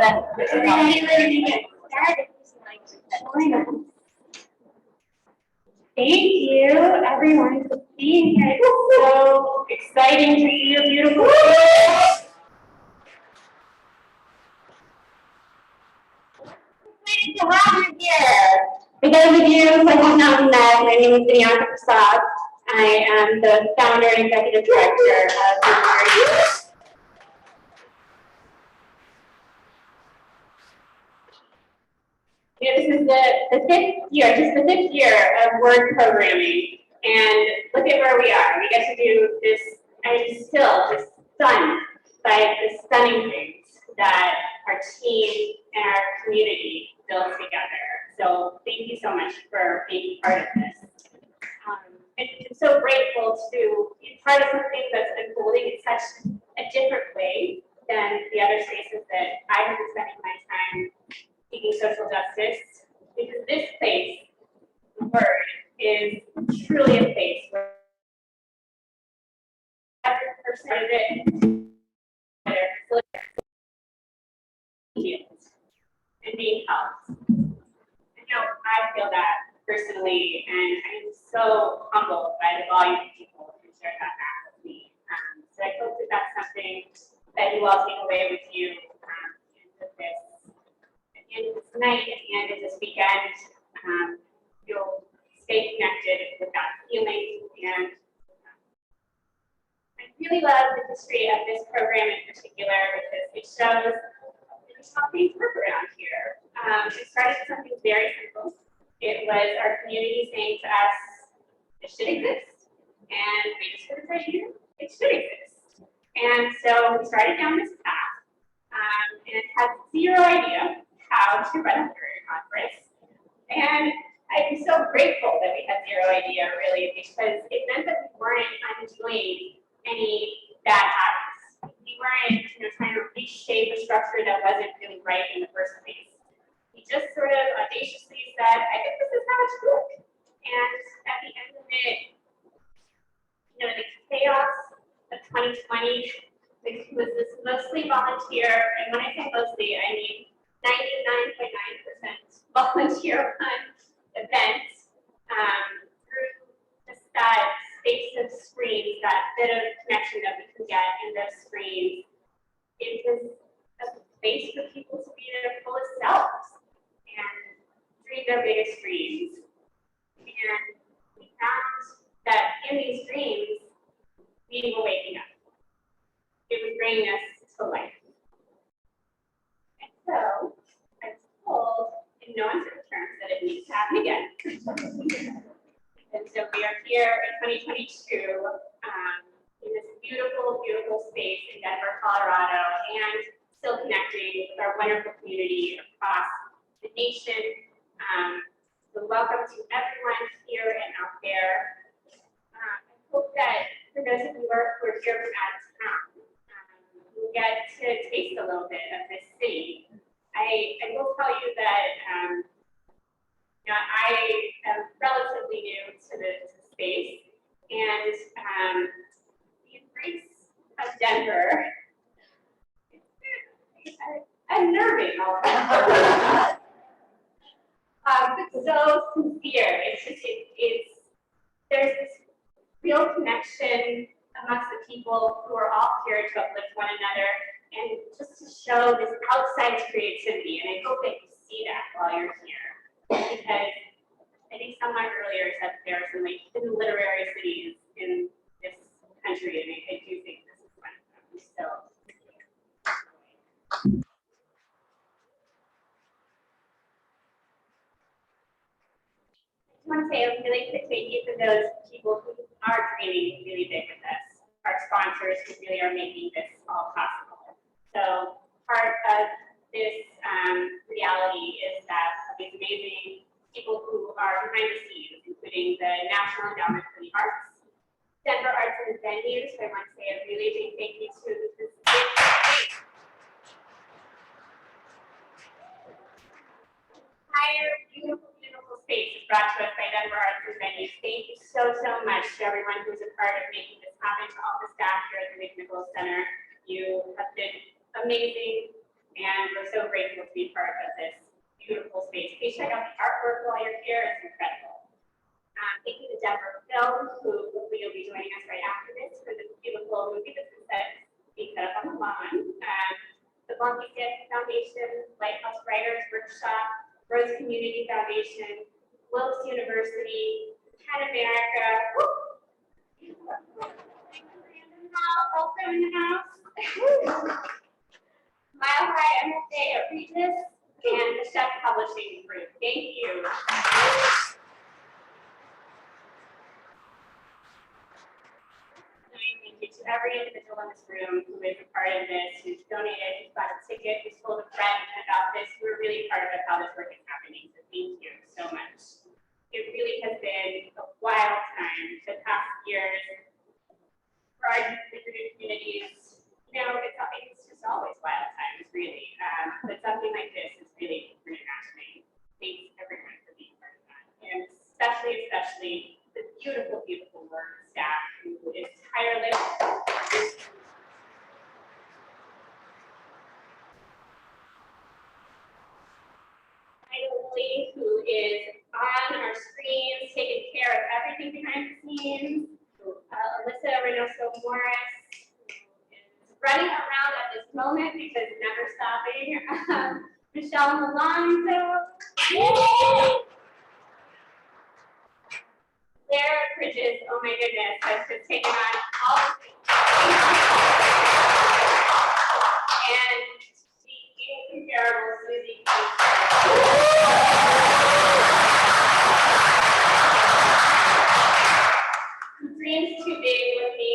Everybody ready to get started. Join us. Thank you, everyone, for being here. It's so exciting to see your beautiful faces. Excited to have you here. For those of you who have not met, my name is Diana Prasad. I am the founder and executive director of Civic. This is the fifth year, just the fifth year of word programming. And look at where we are. We get to do this. I'm still just stunned by the stunning things that our team and our community built together. So thank you so much for being part of this. And I'm so grateful to be part of something that's unfolding in such a different way than the other spaces that I have been spending my time seeking social justice, because this place, the word, is truly a place where every person of it feels and being helped. I know I feel that personally, and I'm so humbled by the volume of people who share that back with me. So I hope that that's something that you all take away with you into this. At the end of this night, at the end of this weekend, you'll stay connected with that feeling. And I really love the history of this program in particular because it shows how things work around here. It started with something very simple. It was our community saying to us, it should exist. And we just heard it right here, it should exist. And so we started down this path, and it had zero idea how to run a career conference. And I'm so grateful that we had zero idea, really, because it meant that we weren't undoing any bad habits. We weren't trying to reshape a structure that wasn't really right in the first place. We just sort of audaciously said, I think this is how it should work. And at the end of it, the chaos of 2020, it was this mostly volunteer, and when I say mostly, I mean 99.9% volunteer run event through just that space of screens, that bit of connection that we can get in those screens. It was a space for people to be their fullest selves and dream their biggest dreams. And we found that in these dreams, we were waking up. It was bringing us to life. And so I was told in no uncertain terms that it needs to happen again. And so we are here in 2022 in this beautiful, beautiful space in Denver, Colorado, and still connecting with our wonderful community across the nation. So welcome to everyone here and out there. I hope that for those of you who are here from out of town, you'll get to taste a little bit of this city. I will tell you that I am relatively new to the space, and the embrace of Denver is unnerving almost. But so sincere. There's this real connection amongst the people who are all here to uplift one another and just to show this outside creativity. And I hope that you see that while you're here. Because I think someone earlier said there are some hidden literary cities in this country, and I do think this is one of them. So I want to say a really quick thank you for those people who are dreaming really big with us, our sponsors who really are making this all possible. So part of this reality is that these amazing people who are behind the scenes, including the National Endowment for the Arts, Denver Arts and Venues. So I want to say a really big thank you to this entire beautiful, beautiful space brought to us by Denver Arts and Venues. Thank you so, so much to everyone who's a part of making this happen, to all the staff here at the McNichols Center. You have been amazing, And we're so grateful to be part of this beautiful space. Please check out the artwork while you're here. It's incredible. Thank you to Denver Film, who hopefully you'll be joining us right after this for this beautiful movie that's being set up on the lawn. The Blanky Foundation, Lighthouse Writers Workshop, Rose Community Foundation, Wilkes University, Cat America. Also in the house. Mile High MFA at Regis and the Chef Publishing Group. Thank you. Thank you to every individual in this room who is a part of this, who's donated, who's bought a ticket, who's told a friend about this. We're really part of how this work is happening. So thank you so much. It really has been a wild time the past years for our different communities. You know, it's just always wild times, really. But something like this is really internationally. Thanks everyone for being part of that. And especially the beautiful, beautiful work staff who is tireless. Who is on our screens, taking care of everything behind the scenes. Alyssa Reynoso Morris is running around at this moment because never stopping. Michelle Malonzo. Sarah Bridges, oh my goodness, has just taken on all of the and the incomparable Susie. Dreams too big with me,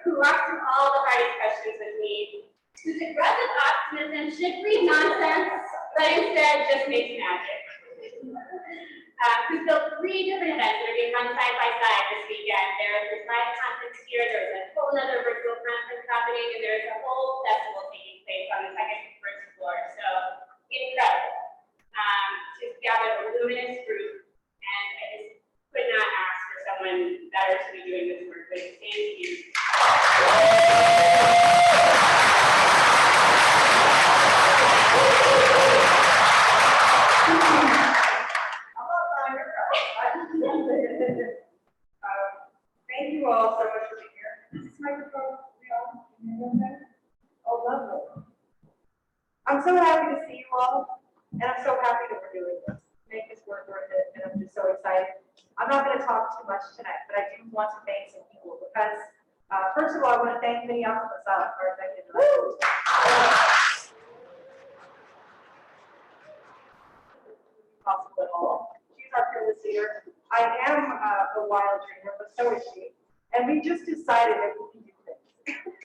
who walks through all the hardest questions with me, whose aggressive optimism should breed nonsense, but instead just makes magic. Who's built 3 different events that are being run side by side this weekend. There's this live conference here, there's a whole other virtual conference happening, and there's a whole festival taking place on the second and first floor. So incredible. Just gathered a luminous group, and I just could not ask for someone better to be doing this work with. Thank you. Thank you all so much for being here. Is this microphone real? Oh, lovely. I'm so happy to see you all, and I'm so happy that we're doing this. Make this work worth it, and I'm just so excited. I'm not going to talk too much tonight, but I do want to thank some people because, first of all, I want to thank McNichols, our executive director. Possible at all. She's our fearless leader. I am a wild dreamer, but so is she. And we just decided that we can do things.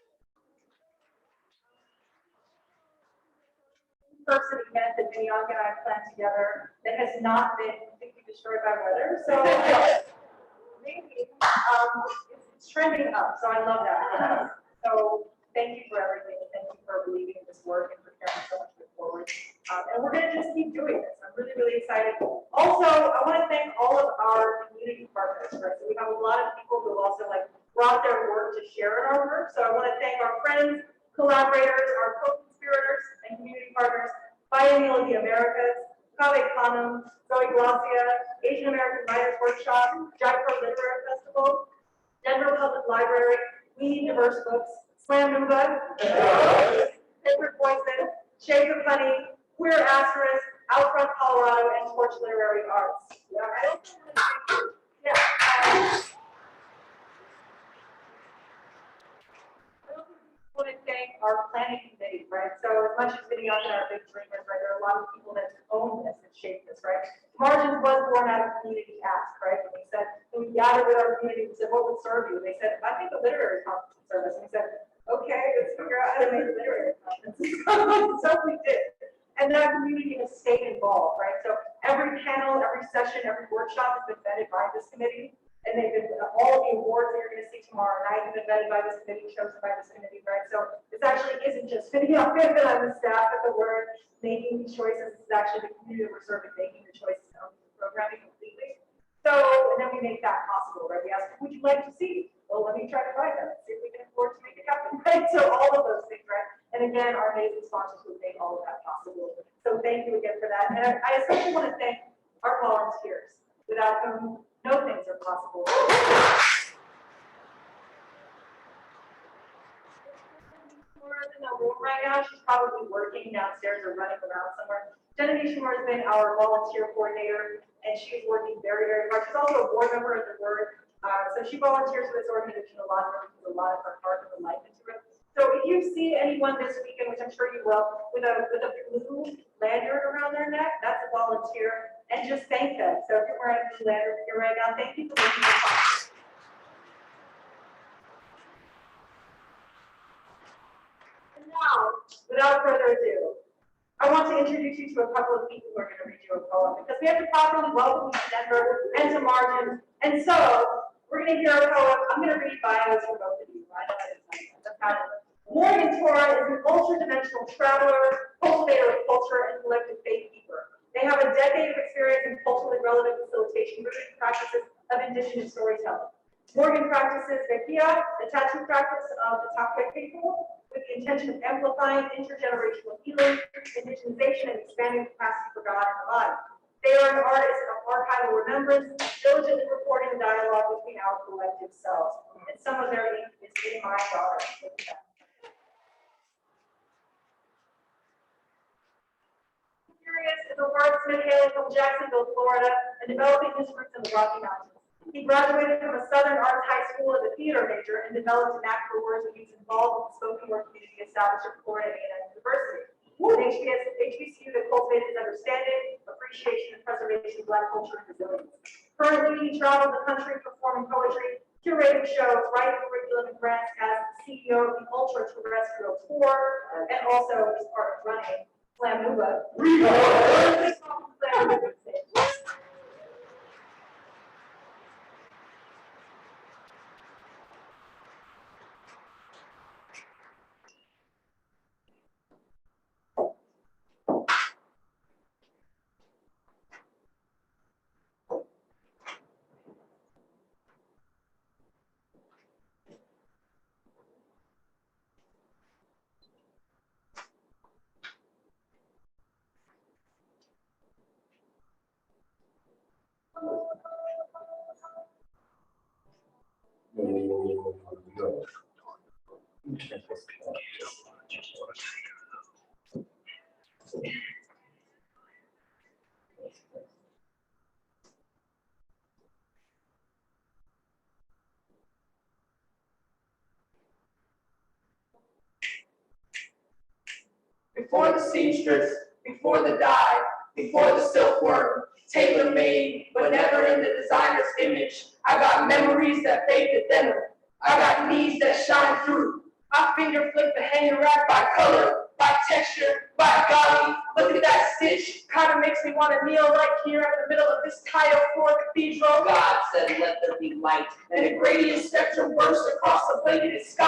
Person event that Young and I planned together that has not been completely destroyed by weather. So maybe it's trending up. So I love that. So thank you for everything. Thank you for believing in this work and for carrying so much of it forward. And we're going to just keep doing this. I'm really, really excited. Also, I want to thank all of our community partners. Right? So we have a lot of people who also brought their work to share in our work. So I want to thank our friends, collaborators, our co-conspirators, and community partners, Biennial of the Americas, Kaveh Khanum, Zoe Glacia, Asian American Writers Workshop, Jaipur Literary Festival, Denver Public Library, We Need Diverse Books, Slam Nuba, Sacred Poison, Shades of Honey, Queer Asterisk, Outfront Colorado, and Torch Literary Arts. I want to thank our planning committee, right? So as much as Video and our big dreamers, right, there are a lot of people that own this and shape this, right? Margins was born out of community ask, right? When we said, when we gathered with our community, we said, what would serve you? They said, I think a literary conference would serve us. And we said, okay, let's figure out how to make a literary conference. So we did. And that community has stayed involved, right? So every panel, every session, every workshop has been vetted by this committee. And they've been, all of the awards that you're going to see tomorrow night have been vetted by this committee, chosen by this committee, right? So this actually isn't just video on the staff at the word making these choices. This is actually the community that we're serving making the choices of programming completely. So, and then we make that possible, right? We ask, who would you like to see? Well, let me try to find them, see if we can afford to make it happen, right? So all of those things, right? And again, our amazing sponsors who made all of that possible. So thank you again for that. And I especially want to thank our volunteers, without whom no things are possible. Shimura is in the room right now. She's probably working downstairs or running around somewhere. Genevieve Shimura has been our volunteer coordinator, and she's working very, very hard. She's also a board member of the Word. So she volunteers for this organization a lot, and puts a lot of her heart and life into it. So if you see anyone this weekend, which I'm sure you will, with a blue lanyard around their neck, that's a volunteer, and just thank them. So if you're wearing a blue lanyard here right now, thank you for making it possible. And now, without further ado, I want to introduce you to a couple of people who are going to read you a poem, because we have to properly welcome you to Denver and to Margin. And so, we're going to hear a poem. I'm going to read bios for both of you. I know that it's nice. That's how Morgan Torah is an ultra-dimensional traveler, cultivator of culture, and collective faith keeper. They have a decade of experience in culturally relevant facilitation, rooted in practices of indigenous storytelling. Morgan practices Vekia, the tattoo practice of the Takwe people, with the intention of amplifying intergenerational healing, indigenization, and expanding capacity for God in the body. They are an artist of archival remembrance, diligently recording the dialogue between our collective selves. And some of their ink is in my daughter. Is a wordsmith hailing from Jacksonville, Florida, and developing his roots in the Rocky Mountains. He graduated from a Southern Arts High School as a theater major and developed an knack for words when he was involved with the spoken word community established at Florida A&M University. At HBCU that cultivated his understanding, appreciation, and preservation of Black culture and resilience. Currently, he travels the country performing poetry, curating shows, writing curriculum and grants as CEO of the Ultra Terrestrial Tour, and also is part of running Flamuba. Before the seamstress, before the dye, before the silkworm, tailor-made, but never in the designer's image. I got memories that fade to denim. I got needs that shine through. I finger flip the hanging rack by color, by texture, by golly. Look at that stitch. Kind of makes me want to kneel right here at the middle of this tile floor cathedral. God said, let there be light. And the gradient spectrum burst across the blanketed sky.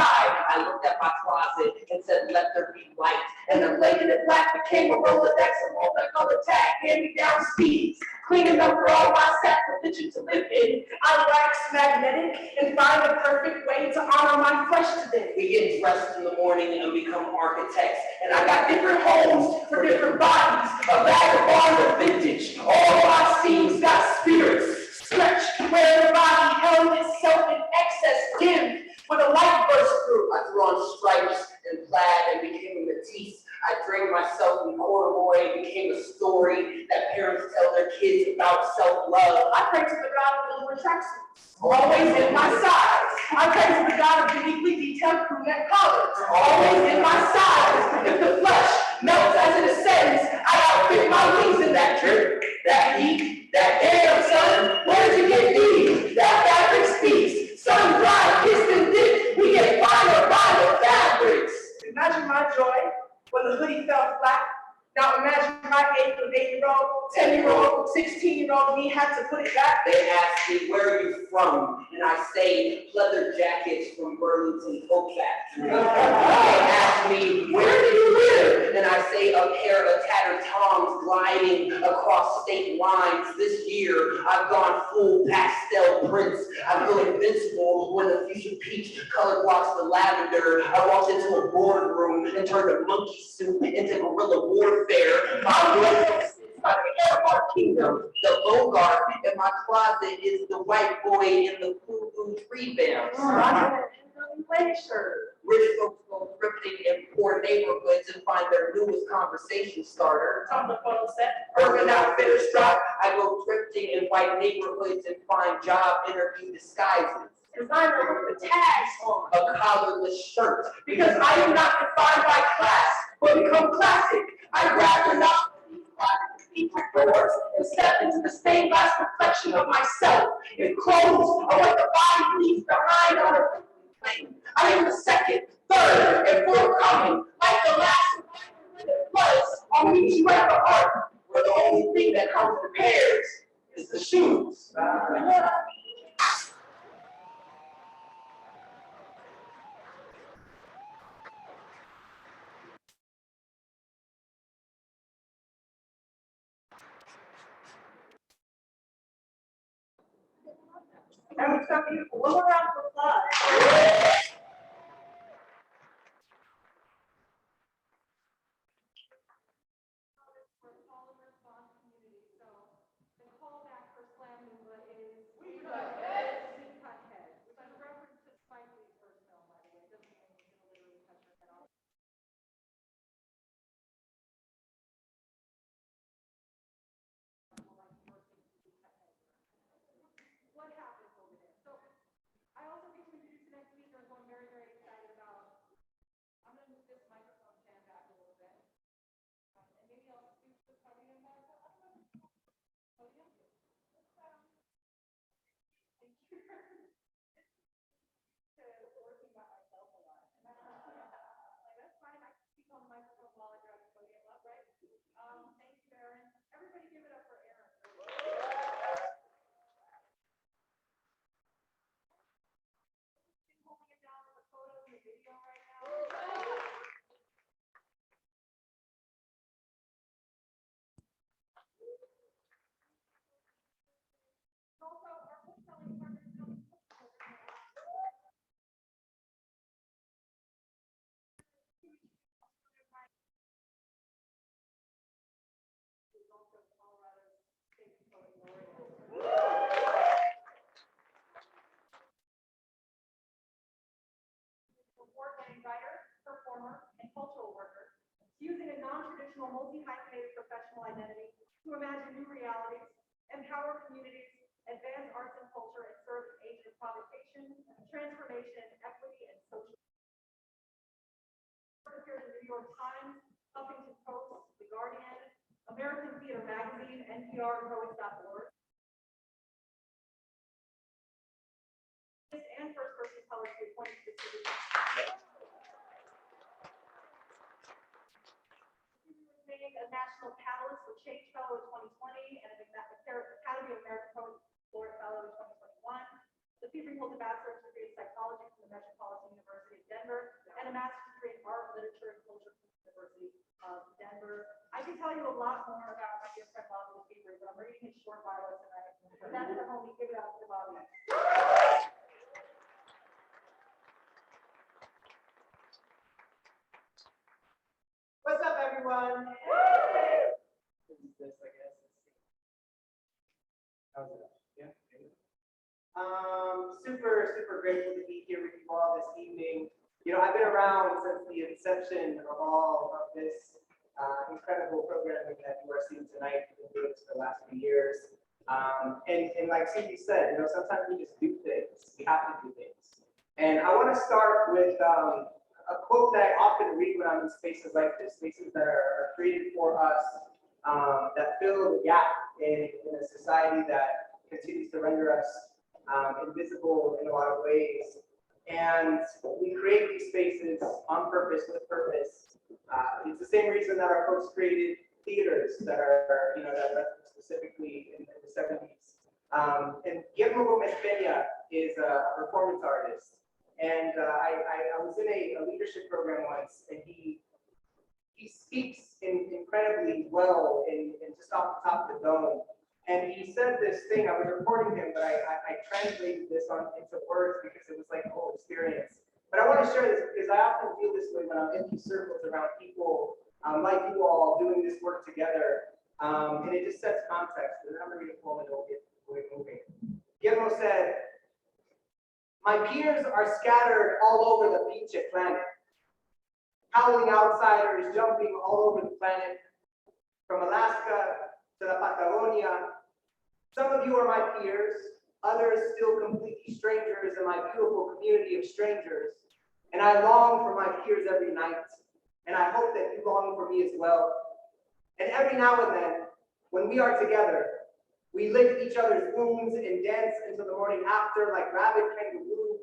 I looked at my closet and said, let there be light. And the blanketed black became a Rolodex of multicolored tag, hand-me-down speeds. Cleaning up for all my sacrifices to live in. I wax magnetic and find the perfect way to honor my flesh today. We get dressed in the morning and become architects. And I got different homes for different bodies. A vagabond of vintage. All my seams got spirits. Stretched where the body held itself in excess, dimmed with a light burst through. I threw on stripes and plaid and became a Matisse. I drained myself in corduroy and became a story that parents tell their kids about self-love. I pray to the God of those tracksuits, always in my size. I pray to the God of uniquely detailed crew neck collars, always in my size. If the flesh melts as it ascends, I outfit my wings in that drip, that heat, that damn sun. Where did you get these? That fabric speaks. Sun dried, kissed and dipped. We get finer fabrics. Imagine my joy when the hoodie fell flat. Now imagine my 8-year-old, 10-year-old, 16-year-old me had to put it back. They ask me, where are you from? And I say, leather jackets from Burlington Coat Factory. They ask me, where do you live? And I say, a pair of tattered toms gliding across state lines. This year, I've gone full pastel prints. I feel invincible when the fuchsia peach color blocks the lavender. I walked into a boardroom and turned a monkey suit into guerrilla warfare. My blood is like the air kingdom. The Bogart in my closet is the white boy in the Fubu tree bands. Rich folks go thrifting in poor neighborhoods and find their newest conversation starter. On the photo set. Urban Outfitters drop. I go thrifting in white neighborhoods and find job interview disguises. Designer with the tags on. A collarless shirt, because I am not defined by class, but become classic. I grab the knob doors and step into the stained glass reflection of myself. In clothes are what the body leaves behind on a plane. I am the second, third, and fourth coming, like the last plus. I'll meet you at the art, where the only thing that comes prepared is the shoes. That was so beautiful. One more round of applause. Nicole back for Slam Nuba is We Cut Heads. We Cut Heads, which is a reference to Spike Lee's first film, by the way. It doesn't mean he's gonna literally cut your head off. What happens over there? So I also get to introduce the next speaker, who I'm very, very excited about. I'm gonna move this microphone stand back a little bit. And maybe I'll scoot the podium back. I don't know. Podium? Thank you. Working by myself a lot. Like, that's fine. I can speak on the microphone while I grab the podium up, right? Thank you, Aaron. Everybody give it up for Aaron. Holding it down in the photos and the video right now. Also, our book-selling partner, award-winning writer, performer, and cultural worker, using a non-traditional multi-hyphenated professional identity to imagine new realities, empower communities, advance arts and culture, and serve as agents of provocation, transformation, equity, and social. Appeared in the New York Times, Huffington Post, The Guardian, American Theater Magazine, NPR, and Poets.org. And first person color to be appointed to the Civic. Named a National Catalyst for Change Fellow in 2020 and an Academy of American Poets Laureate Fellow in 2021. The Civic holds a bachelor's degree in psychology from the Metropolitan University of Denver and a master's degree in art, literature, and culture from the University of Denver. I can tell you a lot more about my dear friend Bobby Fever, but I'm reading his short bio tonight. But that's the homie. Give it up to Bobby. What's up, everyone? This is this, I guess. How's it? Yeah. Super grateful to be here with you all this evening. You know, I've been around since the inception of all of this incredible programming that you are seeing tonight. We've been doing this for the last few years. And like Cindy said, you know, sometimes we just do things. We have to do things. And I want to start with a quote that I often read when I'm in spaces like this, spaces that are created for us, that fill the gap in a society that continues to render us invisible in a lot of ways. And we create these spaces on purpose, with purpose. It's the same reason that our folks created theaters that are, that are specifically in the 70s. And Guillermo Gomez Peña is a performance artist. And I was in a leadership program once, and he speaks incredibly well in just off the top of the dome. And he said this thing, I was recording him, but I translated this into words because it was like a whole experience. But I want to share this because I often feel this way when I'm in these circles around people like you all doing this work together. And it just sets context. And I'm going to read a poem and we'll get moving. Guillermo said, "My peers are scattered all over the beach planet. Howling outsiders jumping all over the planet, from Alaska to the Patagonia. Some of you are my peers, others still completely strangers in my beautiful community of strangers. And I long for my peers every night, and I hope that you long for me as well. And every now and then, when we are together, we lick each other's wounds and dance until the morning after like rabid kangaroos,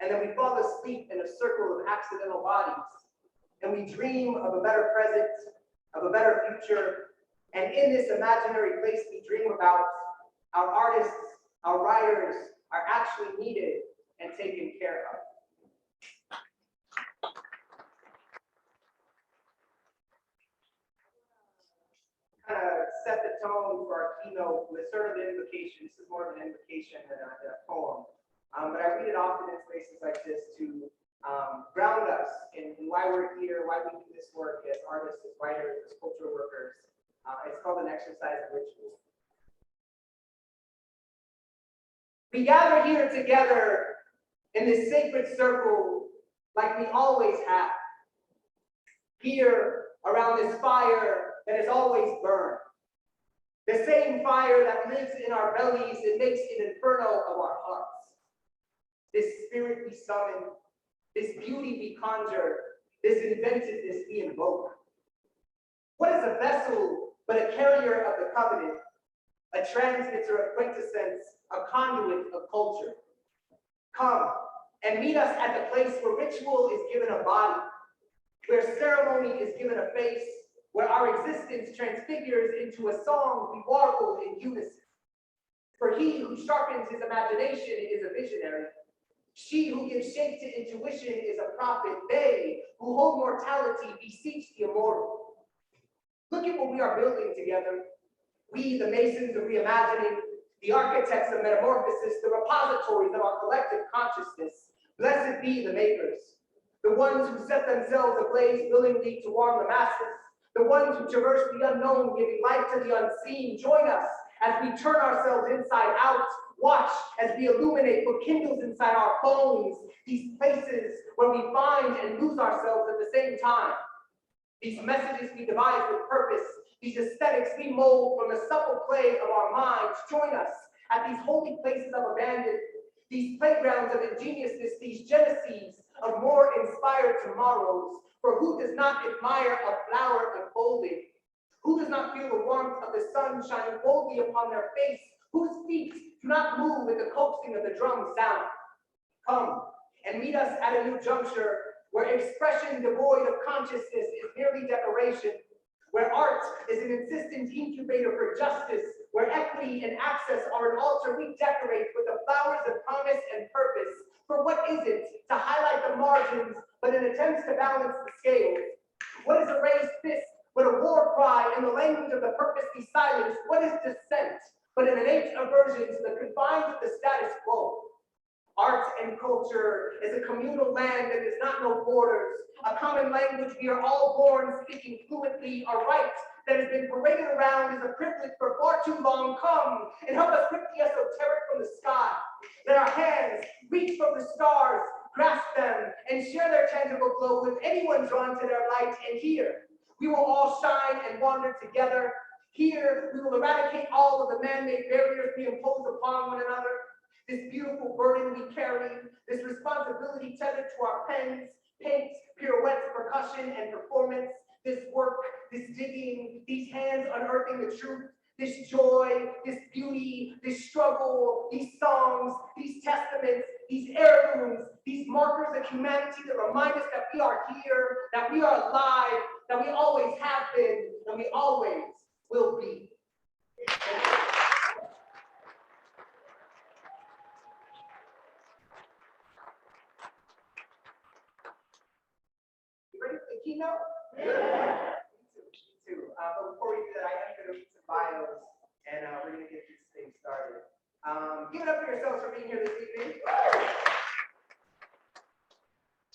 and then we fall asleep in a circle of accidental bodies. And we dream of a better present, of a better future. And in this imaginary place we dream about, our artists, our writers are actually needed and taken care of." Kind of set the tone for our keynote with sort of an invocation. This is more of an invocation than a poem. But I read it often in spaces like this to ground us in why we're here, why we do this work as artists, as writers, as cultural workers. It's called an exercise of ritual. We gather here together in this sacred circle like we always have. Here around this fire that has always burned. The same fire that lives in our bellies and makes an inferno of our hearts. This spirit we summon, this beauty we conjure, this inventiveness we invoke. What is a vessel but a carrier of the covenant, a transmitter of quintessence, a conduit of culture? Come and meet us at the place where ritual is given a body, where ceremony is given a face, where our existence transfigures into a song we warble in unison. For he who sharpens his imagination is a visionary. She who gives shape to intuition is a prophet. They who hold mortality beseech the immortal. Look at what we are building together. We, the masons of reimagining, the architects of metamorphosis, the repositories of our collective consciousness. Blessed be the makers, the ones who set themselves ablaze willingly to warm the masses, the ones who traverse the unknown, giving life to the unseen. Join us as we turn ourselves inside out. Watch as we illuminate what kindles inside our bones, these places where we find and lose ourselves at the same time. These messages we devise with purpose, these aesthetics we mold from the supple play of our minds. Join us at these holy places of abandon, these playgrounds of ingeniousness, these geneses of more inspired tomorrows. For who does not admire a flower unfolding? Who does not feel the warmth of the sun shining boldly upon their face? Whose feet do not move with the coaxing of the drum sound? Come and meet us at a new juncture where expression devoid of consciousness is merely decoration, where art is an insistent incubator for justice, where equity and access are an altar we decorate with the flowers of promise and purpose. For what is it to highlight the margins, but in attempts to balance the scales? What is a raised fist but a war cry in the language of the purposely silenced? What is dissent but an innate aversion to the confines of the status quo? Art and culture is a communal land that does not know borders, a common language we are all born speaking fluently, a right that has been paraded around as a privilege for far too long. Come and help us rip the esoteric from the sky. Let our hands reach from the stars, grasp them, and share their tangible glow with anyone drawn to their light. And here, we will all shine and wander together. Here, we will eradicate all of the man-made barriers we impose upon one another. This beautiful burden we carry, this responsibility tethered to our pens, paints, pirouettes, percussion, and performance, this work, this digging, these hands unearthing the truth, this joy, this beauty, this struggle, these songs, these testaments, these heirlooms, these markers of humanity that remind us that we are here, that we are alive, that we always have been, and we always will be. You ready for the keynote? Yeah. Me too. But before we do that, I am going to read some bios, and we're going to get this thing started. Give it up for yourselves for being here this evening.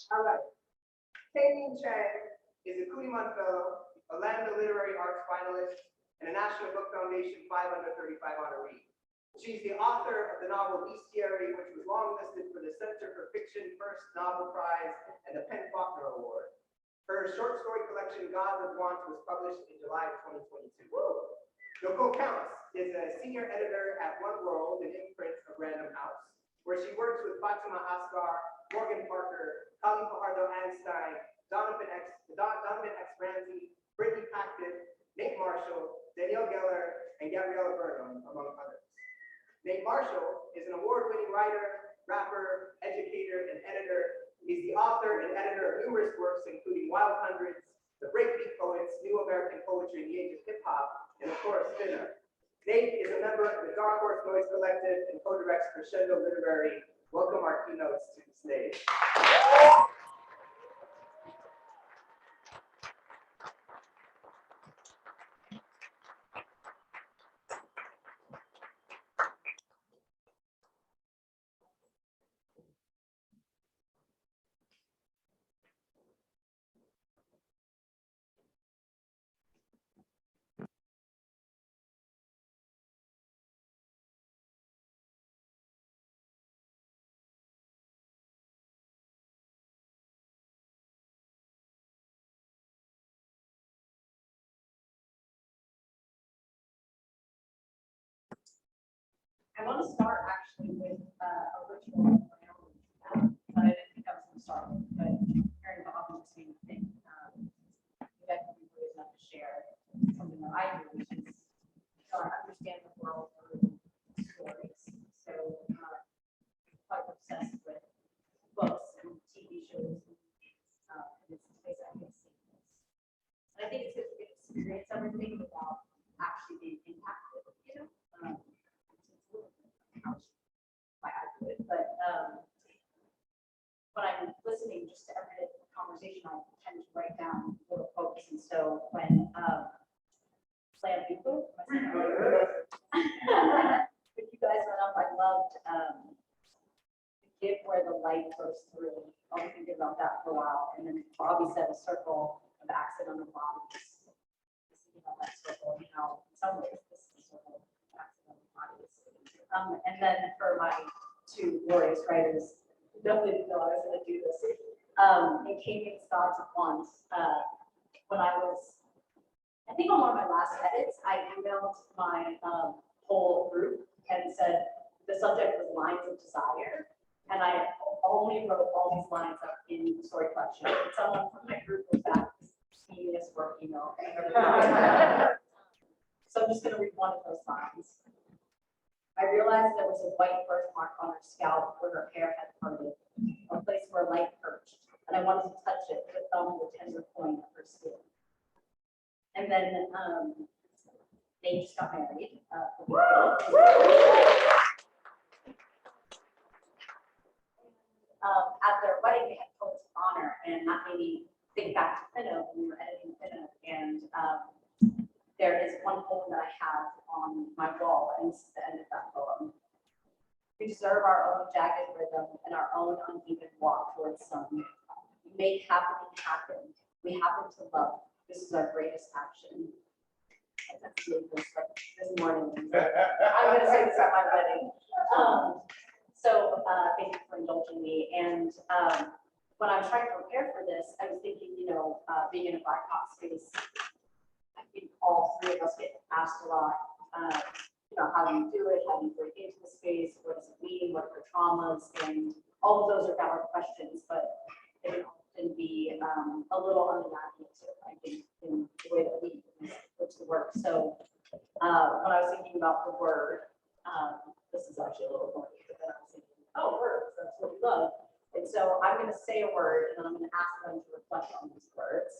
All right. K-Ming Chang is a Kuliman Fellow, a Lambda Literary Arts finalist, and a National Book Foundation 5 under 35 honoree. She's the author of the novel Bestiary, which was longlisted for the Center for Fiction First Novel Prize and the Penn Faulkner Award. Her short story collection, Gods of Want, was published in July of 2022. Nicole is a senior editor at One World, an imprint of Random House, where she works with Fatima Asghar, Morgan Parker, Kali Fajardo-Einstein, Donovan X. Ramsey, Brittany Paxton, Nate Marshall, Danielle Geller, and Gabriella Burnham, among others. Nate Marshall is an award-winning writer, rapper, educator, and editor. He's the author and editor of numerous works, including Wild Hundreds, The Breakbeat Poets, New American Poetry in the Age of Hip Hop, and of course, Spinner. Nate is a member of the Dark Horse Noise Collective and co-directs Crescendo Literary. Welcome our keynotes to the stage. I want to start actually with a ritual around but I didn't think I was going to start with, but hearing Bob and saying the thing, definitely really enough to share something that I do, which is I understand the world through stories. So I'm quite obsessed with books and TV shows, and it's a place I can see this. And I think it's good to experience everything without actually being impacted, you know. Why I do it, but when I'm listening just to every conversation, I tend to write down little quotes. And so when when you guys went up, I loved the gift where the light goes through. I'll be thinking about that for a while. And then Bobby said a circle of accidental bodies. Thinking about that circle, you know, in some ways this is a circle of accidental bodies. And then for my two glorious writers, who definitely didn't know I was going to do this, in K-Ming Gods of Want, when I was, I think on one of my last edits, I emailed my whole group and said the subject was lines of desire, and I only wrote all these lines up in story collection. And someone from my group was back, genius work email. So I'm just going to read one of those lines. I realized there was a white birthmark on her scalp where her hair had parted, a place where light perched, and I wanted to touch it with a thumb the tender point of her skin. And then they just got married. At their wedding, they had poets of honor, and that made me think back to Keynote when we were editing Keynote, and there is one poem that I have on my wall, and this is the end of that poem. We deserve our own jagged rhythm and our own uneven walk towards sun. We make happening happen. We happen to love. This is our greatest action. And that's really this morning. I'm going to say this at my wedding. Thank you for indulging me. And when I was trying to prepare for this, I was thinking, you know, being in a BIPOC space, I think all three of us get asked a lot, you know, how do you do it? How do you break into the space? What does it mean? What are the traumas? And all of those are valid questions, but they can often be a little unimaginative, I think, in the way that we put to work. So when I was thinking about the word, this is actually a little funny, but then I was thinking, oh, words, that's what we love. And so I'm going to say a word, and then I'm going to ask them to reflect on these words.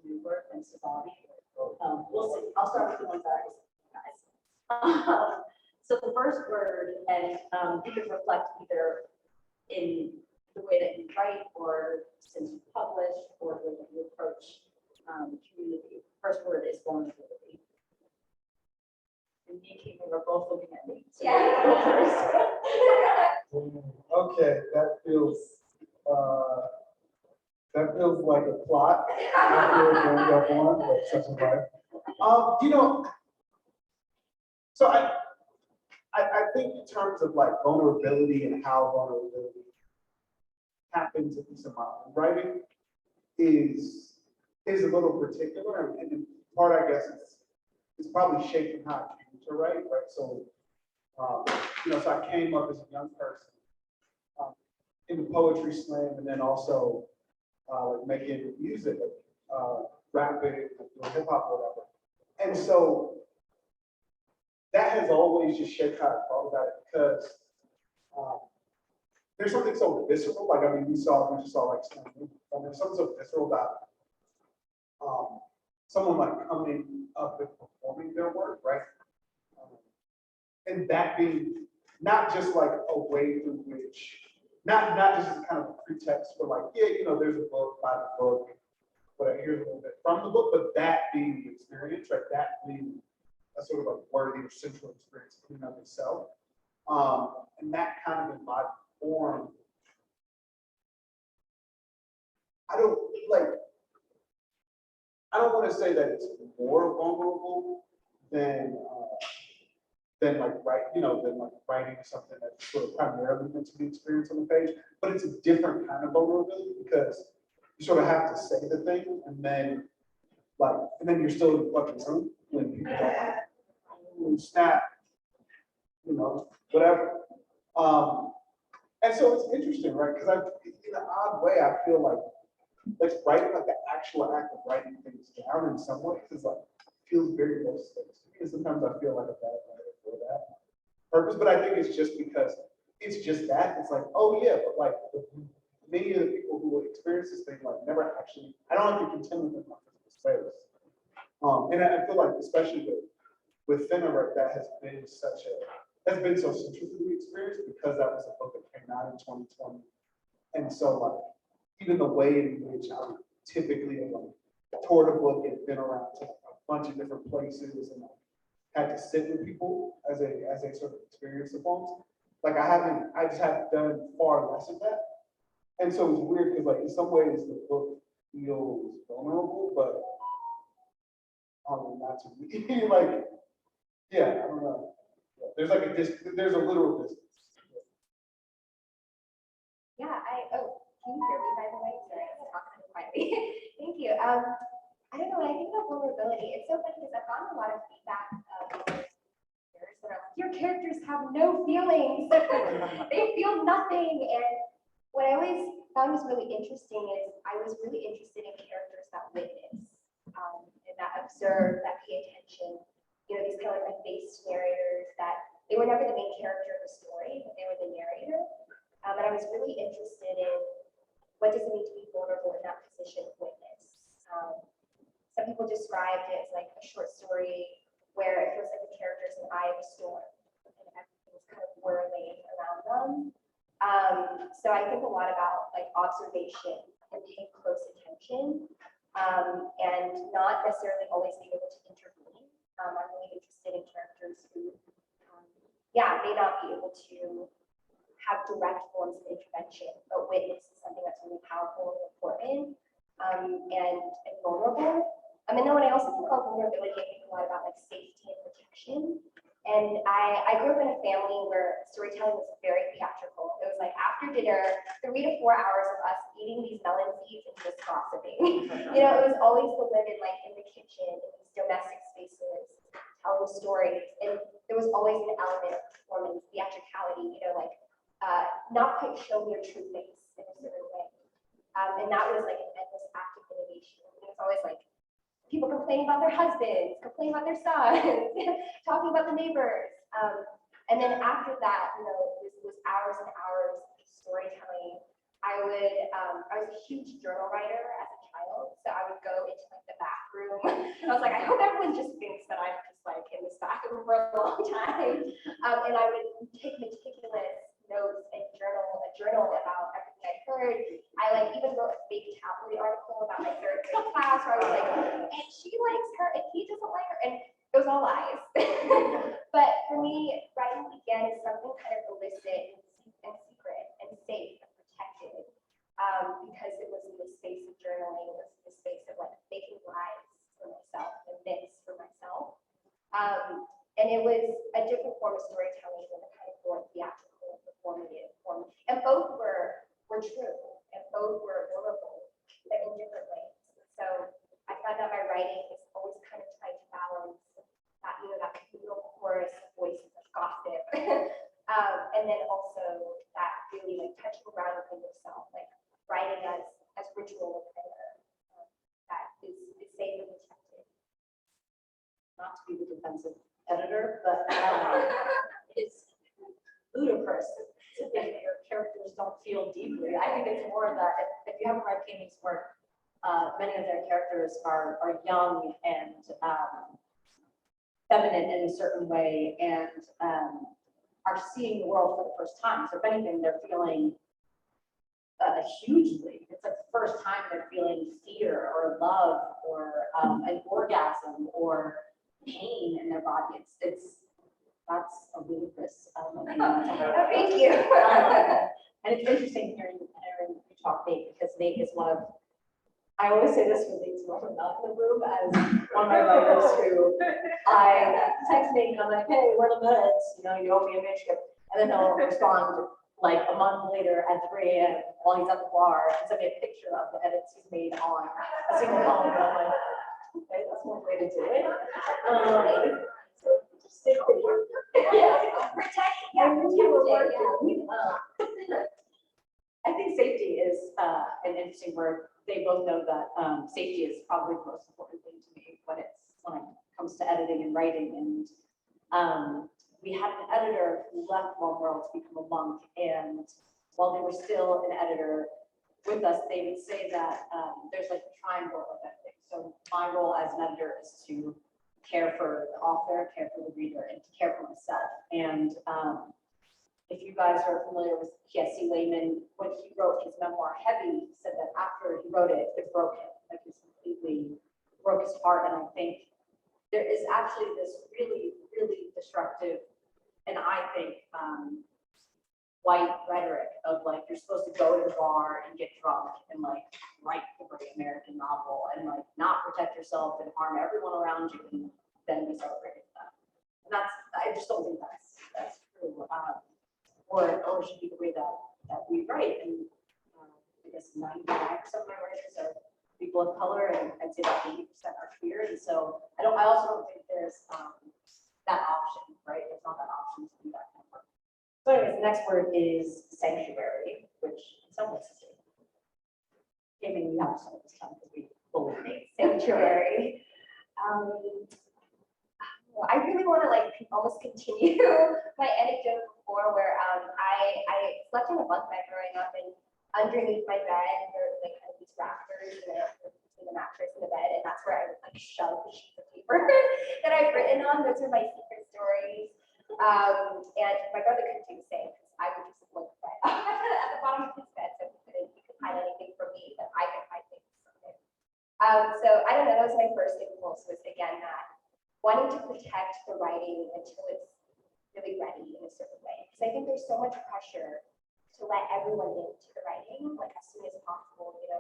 new word and civility. We'll see. I'll start with the ones that I was guys. So the first word, and you could reflect either in the way that you write or since you publish or the way that you approach community. First word is vulnerability. And me and K-Ming are both looking at me. So Yeah. go first. Okay, that feels like a plot. I feel going up on, but such is life. You know, so I think in terms of like vulnerability and how vulnerability happens, at least in my own writing, is a little particular, and in part, I guess, it's probably shaping how I came to write, right? So, you know, so I came up as a young person in the poetry slam, and then also like making music, rapping, hip hop, whatever. And so that has always just shaped how I thought about it, because there's something so visceral. Like, I mean, we just saw like there's something so visceral about someone like coming up and performing their work, right? And that being not just like a way through which, not just as kind of a pretext for like, yeah, you know, there's a book, by the book, whatever, here's a little bit from the book, but that being the experience, right? That being a sort of like worthy or central experience in and of itself. And that kind of embodied form, I don't want to say that it's more vulnerable than like writing something that's sort of primarily meant to be experienced on the page, but it's a different kind of vulnerability because you sort of have to say the thing and then you're still in the fucking room when people go, snap, you know, whatever. And so it's interesting, right? Because in an odd way, I feel like writing, like the actual act of writing things down in some ways is like feels very low stakes to me. And sometimes I feel like a bad writer for that purpose, but I think it's just because it's just that. It's like, oh yeah, but like many of the people who experience this thing like never actually, I don't have to contend with them in my physical space. And I feel like especially with Thinner, that has been so central to the experience because that was a book that came out in 2020. And so like even the way in which I would typically have like toured a book and been around to a bunch of different places and like, had to sit with people as a sort of experience the poems. Like I just have done far less of that. And so it's weird because like in some ways the book feels vulnerable, but not to me. Like, yeah, I don't know. Yeah, there's like there's a literal distance. Yeah, can you hear me by the way? Sorry, I was talking quietly. Thank you. I don't know, when I think about vulnerability, it's so funny because I've gotten a lot of feedback that are like, your characters have no feelings. They feel nothing. And what I always found was really interesting is I was really interested in characters that witness and that observe, that pay attention. You know, these kind of like face narrators that they were never the main character of the story, but they were the narrator. And I was really interested in what does it mean to be vulnerable in that position of witness. Some people described it as like a short story where it feels like the character is in the eye of a storm and everything's kind of whirling around them. So I think a lot about like observation and paying close attention and not necessarily always being able to intervene. I'm really interested in characters who, may not be able to have direct forms of intervention, but witness is something that's really powerful and important and vulnerable. And then when I also think about vulnerability, I think a lot about like safety and protection. And I grew up in a family where storytelling was very theatrical. It was like after dinner, 3 to 4 hours of us eating these melon seeds and just gossiping. You know, it was always the women like in the kitchen, in these domestic spaces, telling stories. And there was always an element of performance, theatricality, you know, like not quite showing your true face in a certain way. And that was like an endless act of innovation. It was always like people complaining about their husbands, complaining about their sons, talking about the neighbors. And then after that, you know, it was hours and hours of storytelling. I was a huge journal writer as a child, so I would go into like the room. And I was like, I hope everyone just thinks that I'm just like in this vacuum for a long time. And I would take meticulous notes and a journal about everything I heard. I like even wrote a fake tabloid article about my third grade class where I was like, and she likes her and he doesn't like her. And it was all lies. But for me, writing again is something kind of illicit and secret and safe and protected. Because it was in the space of journaling, it was in the space of like making lies for myself and myths for myself. And it was a different form of storytelling than the kind of more theatrical, performative form. And both were true, and both were vulnerable, but in different ways. So I found that my writing is always kind of trying to balance that, that communal chorus of voices of gossip, and then also that really like touching around within yourself, like writing as ritual of prayer that is safe and protected. Not to be the defensive editor, but it's ludicrous to think that your characters don't feel deeply. I think it's more of that, if you haven't read K-Ming's work, many of their characters are young and feminine in a certain way and are seeing the world for the first time. So if anything, they're feeling hugely. It's like the first time they're feeling fear or love or an orgasm or pain in their body. That's a ludicrous thing to have. Thank you. And it's interesting hearing you talk Nate, because Nate is one of, I always say this when Nate's not in the room, as one of my writers who I text Nate and I'm like, hey, what a minute, you owe me a manuscript. And then he'll respond like a month later at 3 a.m. while he's at the bar and send me a picture of the edits he's made on a single poem. And I'm like, okay, that's one way to do it. I think safety is an interesting word. They both know that safety is probably the most important thing to me when it comes to editing and writing. And we had an editor who left One World to become a monk, and while they were still an editor with us, they would say that there's like a triangle of editing. So my role as an editor is to care for the author, care for the reader, and to care for myself. And if you guys are familiar with P.S.C. Lehman, when he wrote his memoir Heavy, he said that after he wrote it, it broke him. Like it completely broke his heart. And I think there is actually this really, really destructive, and I think white rhetoric of like, you're supposed to go to the bar and get drunk and like write the great American novel and like not protect yourself and harm everyone around you and then be celebrated for that. And I just don't think that's true. Or should be the way that we write. And I guess 99% of my writers are people of color, and I'd say about 80% are queer. And so I also don't think there's that option, right? There's not that option to do that kind of work. So anyways, the next word is sanctuary, which in some ways is K-Ming, we have some of this time because we bullied Nate. Sanctuary. I really want to like almost continue my anecdote before, where I slept in a bunk bed growing up, and underneath my bed there were like kind of these rafters between the mattress and the bed, and that's where I would like shove the sheets of paper that I've written on. Those are my secret stories. And my brother couldn't do the same because I would just look right at the bottom of his bed, so he could hide anything from me, but I could hide things from him. So I don't know, that was my first impulse, was again that wanting to protect the writing until it's really ready in a certain way. Because I think there's so much pressure to let everyone into the writing, like as soon as possible, to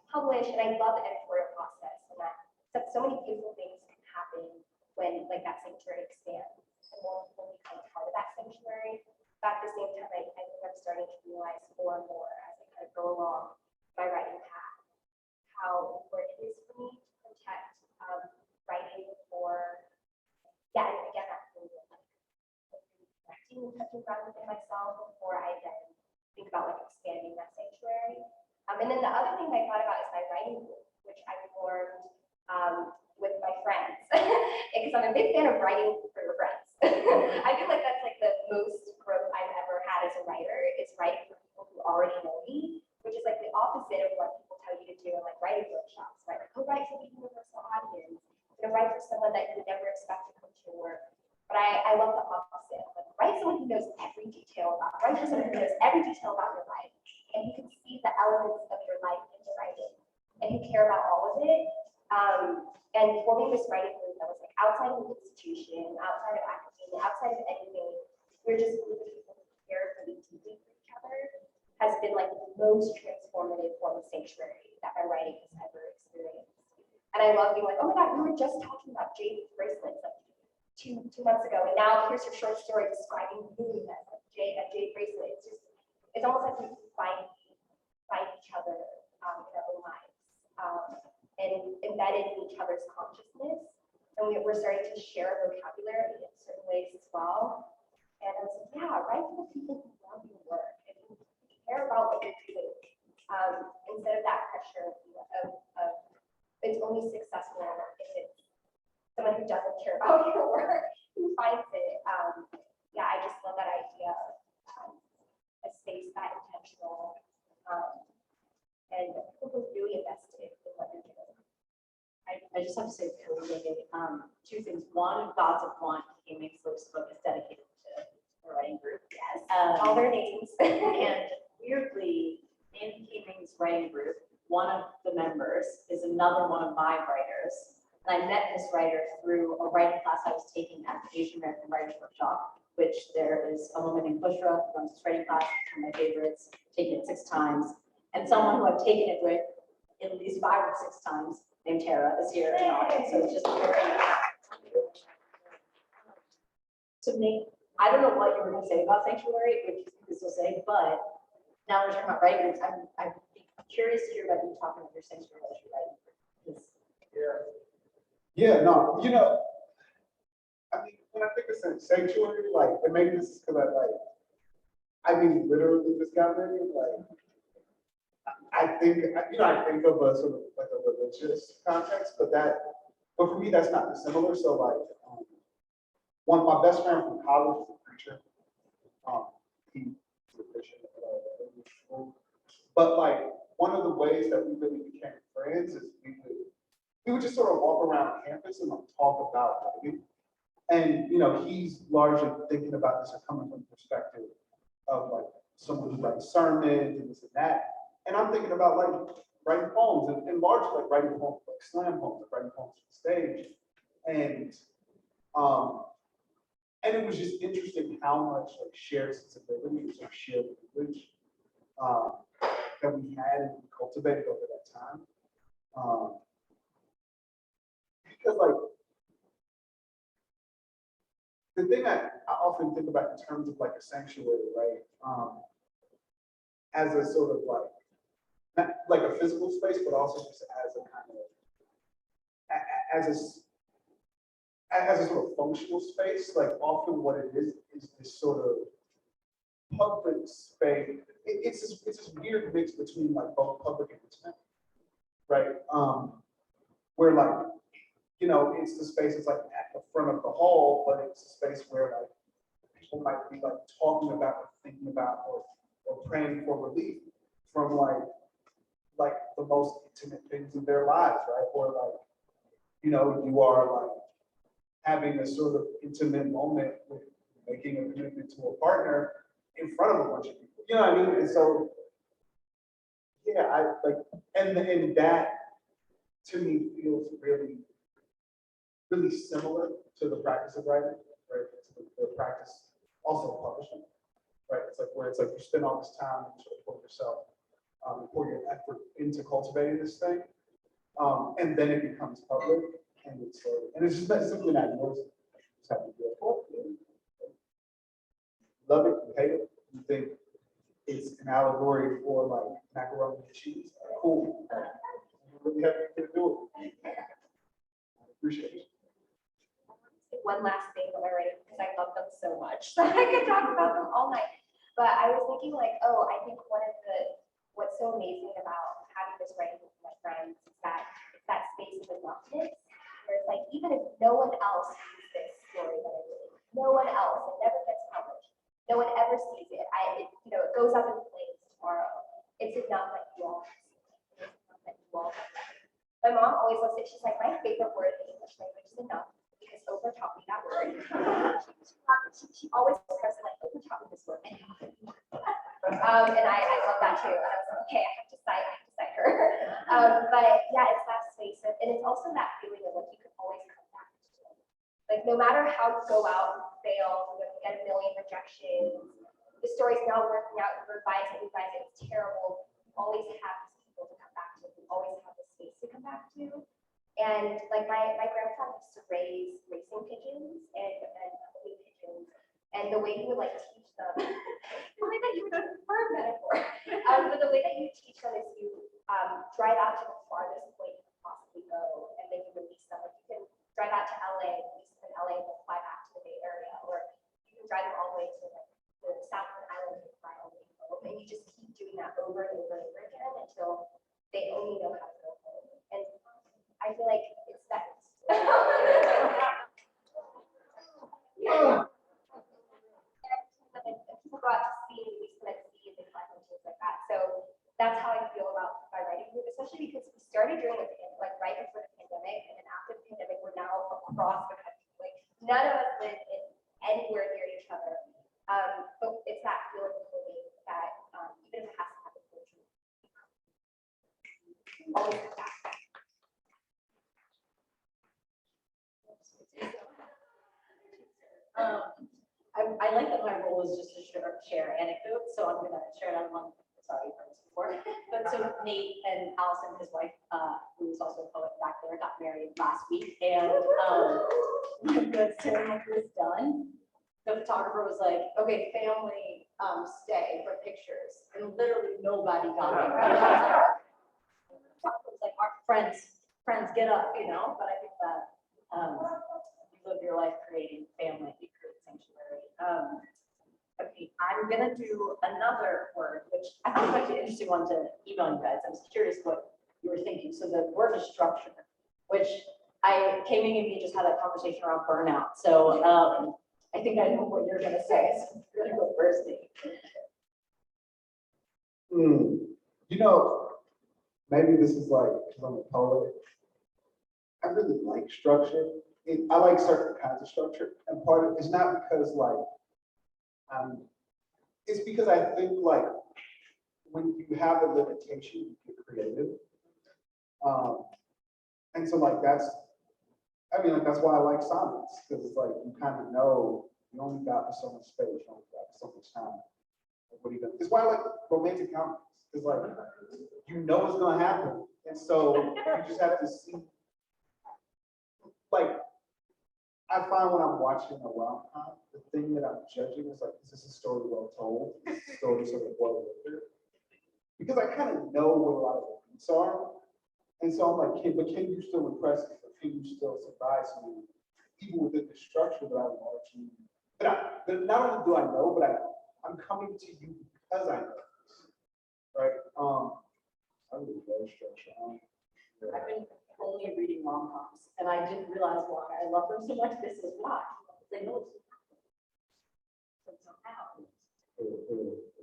publish. And I love the editorial process, and that so many beautiful things can happen when like that sanctuary expands and more people become part of that sanctuary. But at the same time, I think I'm starting to realize more and more as I kind of go along my writing path, how important it is for me to protect writing for, and again, that's really like connecting and touching ground within myself before I then think about like expanding that sanctuary. And then the other thing I thought about is my writing group, which I formed with my friends, because I'm a big fan of writing for your friends. I feel like that's like the most growth I've ever had as a writer, is writing for people who already know me, which is like the opposite of what people tell you to do in like writing workshops, right? Like, oh, write for the universal audience. to write for someone that you would never expect to come to your work. But I love the opposite. Like, write someone who knows every detail about, write for someone who knows every detail about your life. And you can see the elements of your life in the writing. And you care about all of it. And forming this writing group that was like outside of the institution, outside of academia, outside of anything, we're just a group of people who care really deeply for each other, has been like the most transformative form of sanctuary that my writing has ever experienced. And I love being like, oh my God, we were just talking about jade bracelets like two months ago, and now here's your short story describing you as like a jade bracelet. It's just, it's almost like we find each other in our own lives, and embedded in each other's consciousness. And we're starting to share vocabulary in certain ways as well. And I was like, yeah, write for the people who love your work and who care about what you're doing, instead of that pressure of it's only successful if it's someone who doesn't care about your work, who finds it. Yeah, I just love that idea of a space that intentional, and people who really invested in what you're doing. I just have to say, two things. One, Gods of Want, K-Ming Chang's book is dedicated to the writing group. Yes, all their names. And weirdly, in K-Ming's writing group, one of the members is another one of my writers. And I met this writer through a writing class I was taking at the Asian American Writers Workshop, which there is a woman named Bushra who runs this writing class, one of my favorites, taken it 6 times. And someone who I've taken it with at least 5 or 6 times, named Tara, is here in the audience. So it's just very. So Nate, I don't know what you were going to say about sanctuary, which you can still say, but now we're talking about writing groups. I'm curious to hear about you talking about your sanctuary as you're writing. Yeah, no, you know, I mean, when I think of sanctuary, like, and maybe this is because I mean, literally just got married, like, I think, you know, I think of a sort of like a religious context, but for me, that's not dissimilar. So like, one of my best friend from college is a preacher. He's a Christian, but like, one of the ways that we really became friends is we would just sort of walk around campus and like talk about writing. And, you know, he's largely thinking about this or coming from the perspective of like someone who writes sermons and this and that. And I'm thinking about like writing poems and largely like writing poems, like slam poems, like writing poems for the stage. And it was just interesting how much like shared sensibility or shared language that we had and cultivated over that time. Because like the thing I often think about in terms of like a sanctuary, right? As a sort of like, not like a physical space, but also just as a kind of, as a sort of functional space, like often what it is this sort of public space. It's this weird mix between like both public and intimate, right? Where like, you know, it's the space that's like at the front of the hall, but it's a space where like people might be like talking about or thinking about or praying for relief from like the most intimate things in their lives, right? Or like, you know, you are like having a sort of intimate moment with making a commitment to a partner in front of a bunch of people. You know what I mean? And so, yeah, I like, and that to me feels really, really similar to the practice of writing, right? To the practice also of publishing, right? It's like where it's like you spend all this time and sort of pour yourself, pour your effort into cultivating this thing, and then it becomes public, and it's just not simply not yours. You just have to do it. Love it, you hate it, you think it's an allegory for like macaroni and cheese. Cool. You really have to do it. I appreciate it. One last thing about my writing, because I love them so much. So I could talk about them all night. But I was thinking like, oh, I think what's so amazing about having this writing with my friends is that it's that space of enoughness, where it's like, even if no one else sees this story that I wrote, no one else, it never gets published, no one ever sees it. You know, it goes up in flames tomorrow. It's enough that you all see it. It's enough that you all have it. My mom always looks at, she's like, my favorite word in English language enough because Oprah taught me that word. She always says like, Oprah taught me this word. And I love that too. And I was like, okay, I have to cite her. But yeah, it's that space of, and it's also that feeling of like you can always come back to it. Like no matter how you go out and fail, you get a million rejections, the story's not working out, you revise it, it's terrible. You always have these people to come back to, you always have the space to come back to. And like my grandfather used to raise racing pigeons and honey pigeons, and the way he would like teach them, the way that you would for a metaphor, but the way that you teach them is you drive out to the farthest point you can possibly go, and then you release them. Like you can drive out to LA, release them in LA, and then fly back to the Bay Area, or you can drive them all the way to like the Southern Island and fly all the way home, and you just keep doing that over and over and over again until they only know how to go home. And I feel like it's that. People go out to sea, and we like sea and things like that. So that's how I feel about my writing group, especially because we started during the like right before the pandemic, and then after the pandemic, we're now across the country. Like none of us live in anywhere near each other. But it's that feeling of home that even if it has to happen virtually, always come back. I like that my role is just to share anecdotes, so I'm gonna share another one. Sorry, you've heard this before. But so Nate and Allison, his wife, who is also a poet back there, got married last week, and when the ceremony was done, the photographer was like, "Okay, family, stay for pictures," and literally nobody got it. It was like, "Our friends, get up," you know. But I think that you live your life creating family, you create sanctuary. Okay, I'm gonna do another word, which I thought was actually an interesting one to email you guys. I was curious what you were thinking. So the word is structure, which K-Ming and me just had a conversation around burnout. So I think I know what you're gonna say. So I'm gonna go first. You know, maybe this is like, because I'm a poet, I really like structure. I like certain kinds of structure, and part of it's not because like, it's because I think like when you have a limitation, you get creative. And so like that's why I like sonnets, because it's like you kind of know you only got so much space, you only got so much time. Like, what are you gonna? It's why I like romantic comedies. It's like you know what's gonna happen, and so you just have to see. Like I find when I'm watching a rom-com, the thing that I'm judging is like, is this a story well told? Is this story sort of well written? Because I kind of know what a lot of the beats are. And so I'm like, can you still impress me? Or can you still surprise me? Even within the structure that I largely, but not only do I know, but I'm coming to you because I know this. Right? I really love structure. I've been only reading rom-coms, and I didn't realize why I love them so much. This is why. They know it's somehow. Or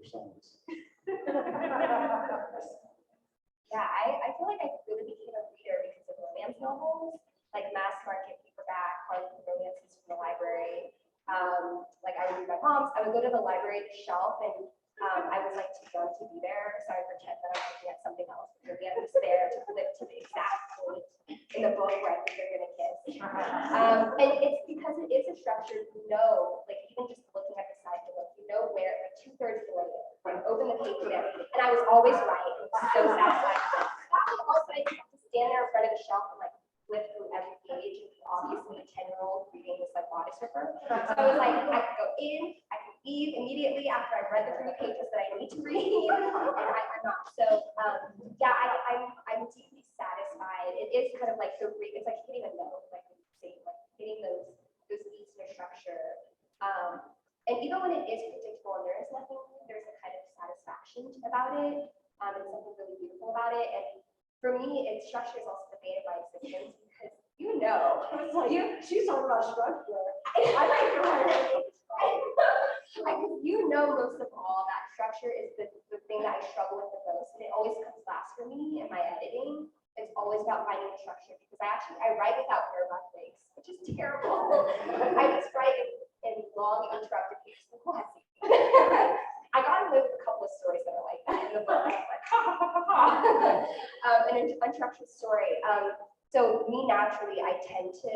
science. Yeah, I feel like I really became a reader because of romance novels, like mass market paperback, Harlequin romances from the library. Like I would read my mom's, I would go to the library shelf, and I was like too young to be there, so I would pretend that I was looking at something else. Really, I was there to flip to the exact point in the book where I think they're gonna kiss. And it's because it is a structure, you know, like even just looking at the side of the book, you know where like 2/3 of the way is. Like open the page and everything. And I was always right. It was so satisfying. Also, I just have to stand there in front of the shelf and like flip through every page, and obviously a 10-year-old reading this like body stripper. So I was like, I could go in, I could leave immediately after I read the 3 pages that I need to read, and I'm not. So yeah, I'm deeply satisfied. It is kind of like the it's like you can't even know, like getting those beats in a structure. And even when it is predictable and there is nothing, there's a kind of satisfaction about it, and something really beautiful about it. And for me, its structure is also the bane of my existence because you know, She's talking about structure. I like your you know most of all that structure is the thing that I struggle with the most, and it always comes last for me in my editing. It's always about finding the structure because I write without paragraph breaks, which is terrible. I just write in long interrupted pages. Nicole has seen me. I got away with a couple of stories that are like that in the book. I'm like, ha ha ha ha ha. An unstructured story. So me naturally, I tend to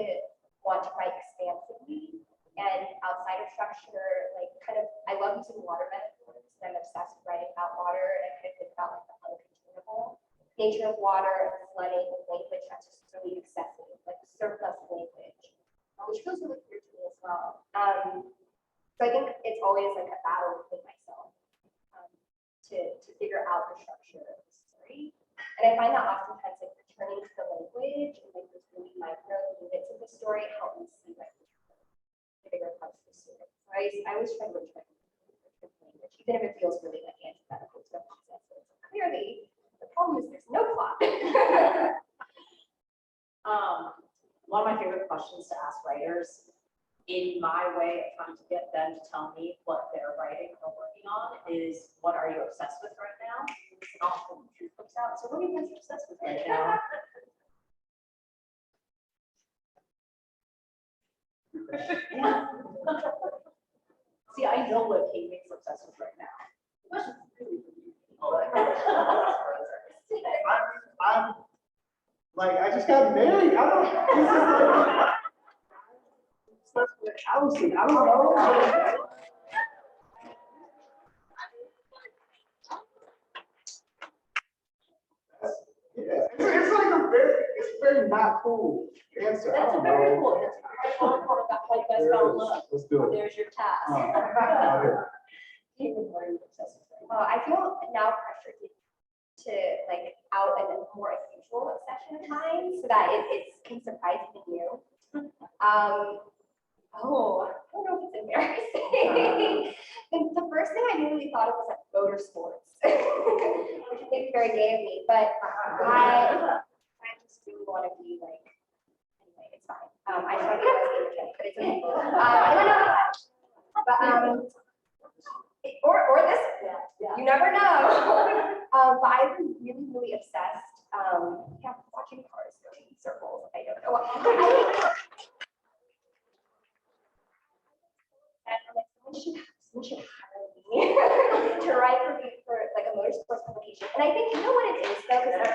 want to write expansively and outside of structure, like kind of, I love using water metaphors and I'm obsessed with writing about water and I kind of think about like the uncontainable nature of water, flooding, language that's just really excessive, like surplus language, which feels really weird to me as well. So I think it's always like a battle within myself to figure out the structure of the story. And I find that oftentimes like returning to the language and like those really micro units of the story help me see like the bigger parts of the story. So I always try to return to language, even if it feels really like antithetical to what she says. So clearly, the problem is there's no plot. One of my favorite questions to ask writers, in my way of trying to get them to tell me what they're writing or working on, is what are you obsessed with right now? And often the truth comes out. So what are you guys obsessed with right now? See, I know what K-Ming's obsessed with right now. I'm like, I just got married. I don't. This is like housing. I don't know. Yeah, it's like it's a very not cool answer. I That's a don't very know. cool answer. I want to talk about how you guys fell in love. Let's do it. There's your task. K-Ming, what are you obsessed with right now? I feel now pressured to like out a more unusual obsession of mine so that it can surprise even you. I don't know if it's embarrassing. The first thing I immediately thought of was like motorsports, which I think is very gay of me, but I just really want to be like, anyway, it's fine. I just want to be a lesbian, but it's okay. I don't know. But or this, Yeah. you never know. But I've been really, really obsessed. Watching cars go in circles. I don't know. Someone should hire me to write for me for like a motorsports publication. And I think you know what it is though, because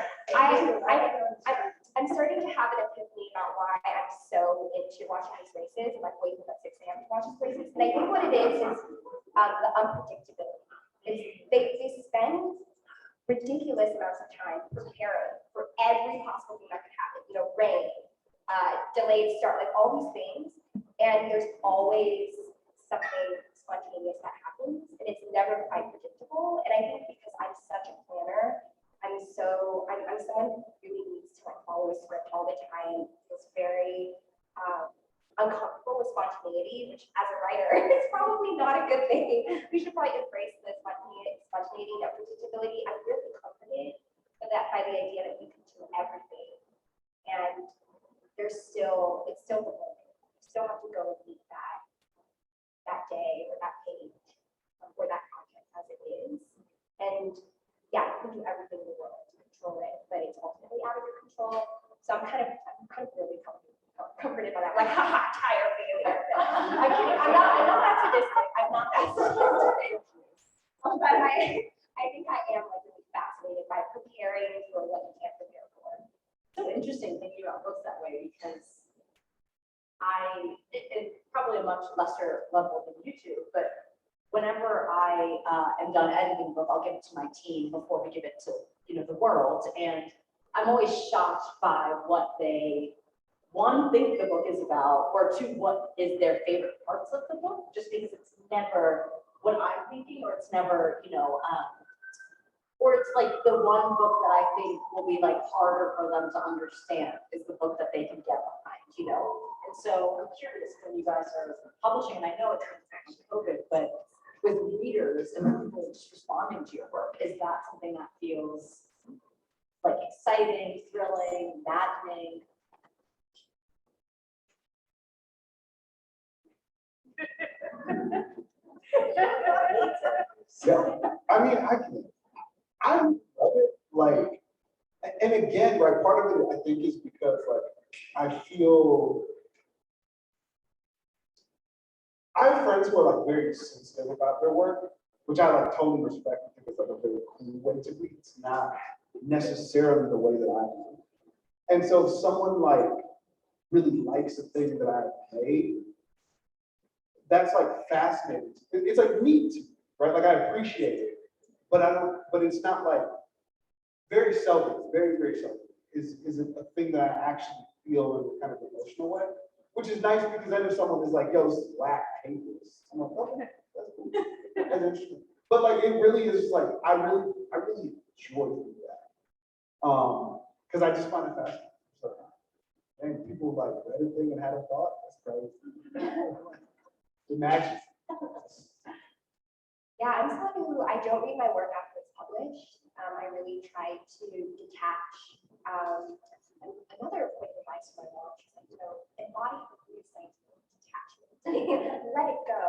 I'm starting to have an epiphany about why I'm so into watching these races and like waking up at 6 a.m. to watch these races. And I think what it is the unpredictability. They spend ridiculous amounts of time preparing for every possible thing that could happen. You know, rain, delayed start, like all these things. And there's always something spontaneous that happens, and it's never quite predictable. And I think because I'm such a planner, I'm someone who really needs to like follow a script all the time. It's very uncomfortable with spontaneity, which as a writer is probably not a good thing. We should probably embrace the spontaneity and unpredictability. I'm really comforted by the idea that you can do everything, and it's still the work. You still have to go and meet that day or that page or that content as it is. And yeah, you can do everything in the world to control it, but it's ultimately out of your control. So I'm kind of really comforted by that. Like, haha, tire failure. I'm kidding. I'm not that sadistic. I'm not that sadistic. But I think I am like really fascinated by preparing for what you can't prepare for. So interesting thinking about books that way because it's probably a much lesser level than YouTube, but whenever I am done editing a book, I'll give it to my team before we give it to the world, and I'm always shocked by what they think the book is about, or two, what is their favorite parts of the book, just because it's never what I'm thinking, or it's never or it's like the one book that I think will be like harder for them to understand is the book that they can get behind, And so I'm curious when you guys are publishing, and I know it's actually COVID, but with readers and people just responding to your work, is that something that feels like exciting, thrilling, maddening? Yeah, I mean, I love it. Like, and again, right, part of it, I think, is because like, I feel, I have friends who are like very sensitive about their work, which I like totally respect. I think it's like a very cool way to be. It's not necessarily the way that I am. And so if someone like really likes a thing that I've made, that's like fascinating. It's like neat, right? Like I appreciate it, but I don't, but it's not like very seldom, very, very seldom is it a thing that I actually feel in a kind of emotional way, which is nice because then if someone is like, yo, this is whack, I hate this. I'm like, okay, that's cool. That's interesting. But like, it really is like, I really enjoy doing that. Because I just find it fascinating. So, and people like read a thing and had a thought, that's crazy. Imagine. Yeah, I'm someone who, I don't read my work after it's published. I really try to detach. Another point of advice from my mom, she's like, you know, embody the Buddhist scientific detachment. Let it go.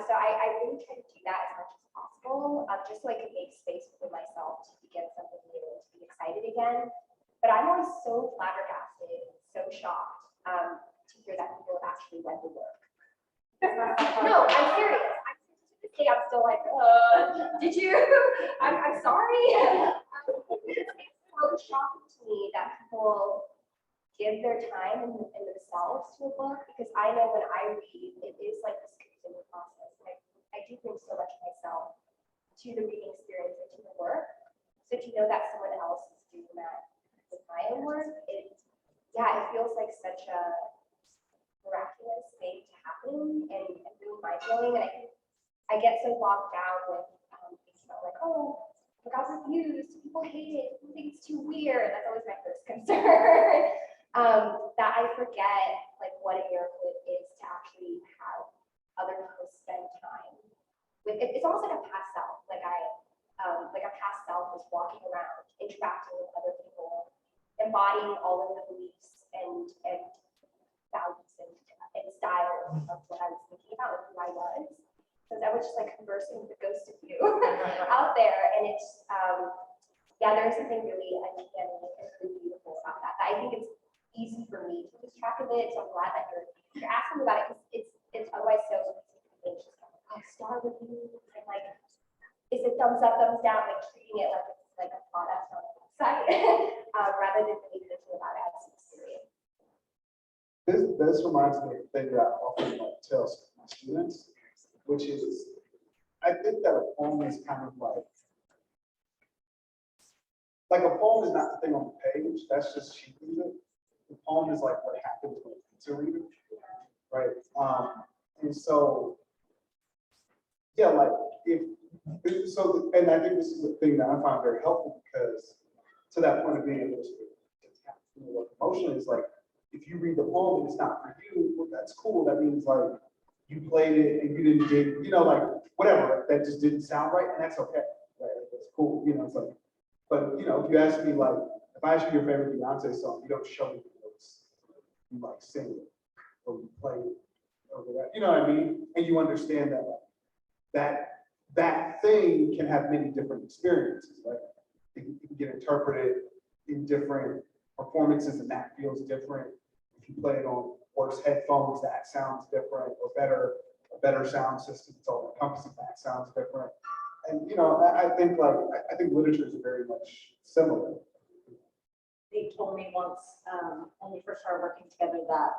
So I really try to do that as much as possible, just so I can make space within myself to begin something new and to be excited again. But I'm always so flabbergasted, so shocked to hear that people have actually read the work. No, I'm serious. I'm still like, did you? I'm sorry. It's so shocking to me that people give their time and themselves to a book, because I know when I read, it is like this continual process. I do bring so much of myself to the reading experience and to the work. So to know that someone else is doing that with my own work, it feels like such a miraculous thing to happen and really mind-blowing. And I get so bogged down with things about like, oh, I got reviews, people hate it, people think it's too weird. That's always my first concern. That I forget like what a miracle it is to actually have other people spend time with. It's almost like a past self. Like a past self is walking around, interacting with other people, embodying all of the beliefs and values and styles of what I was thinking about and who I was. Because I was just like conversing with the ghost of you out there. And it's, there's something really uncanny and really beautiful about that. I think it's easy for me to lose track of it. So I'm glad that you're asking about it, because it's otherwise so easy to think, star review, and like, is it thumbs up, thumbs down, like treating it like it's like a product on the website, rather than really thinking about it as an experience. This reminds me of a thing that I often like tell my students, which is, I think that a poem is kind of like a poem is not the thing on the page, that's just sheet music. The poem is like what happens when it's a reader, right? And so, yeah, like and I think this is the thing that I find very helpful, because to that point of being able to work emotionally is like, if you read the poem and it's not for you, well, that's cool. That means like you played it and you didn't dig, like whatever, that just didn't sound right, and that's okay. Right? That's cool. It's like, but if you ask me like, if I ask you your favorite Beyonce song, you don't show me the notes. You like sing it or you play it or whatever. You know what I mean? And you understand that that thing can have many different experiences, right? It can get interpreted in different performances, and that feels different. If you play it on worse headphones, that sounds different, or a better sound system, it's all encompassing, that sounds different. And I think literature is very much similar. They told me once, when we first started working together, that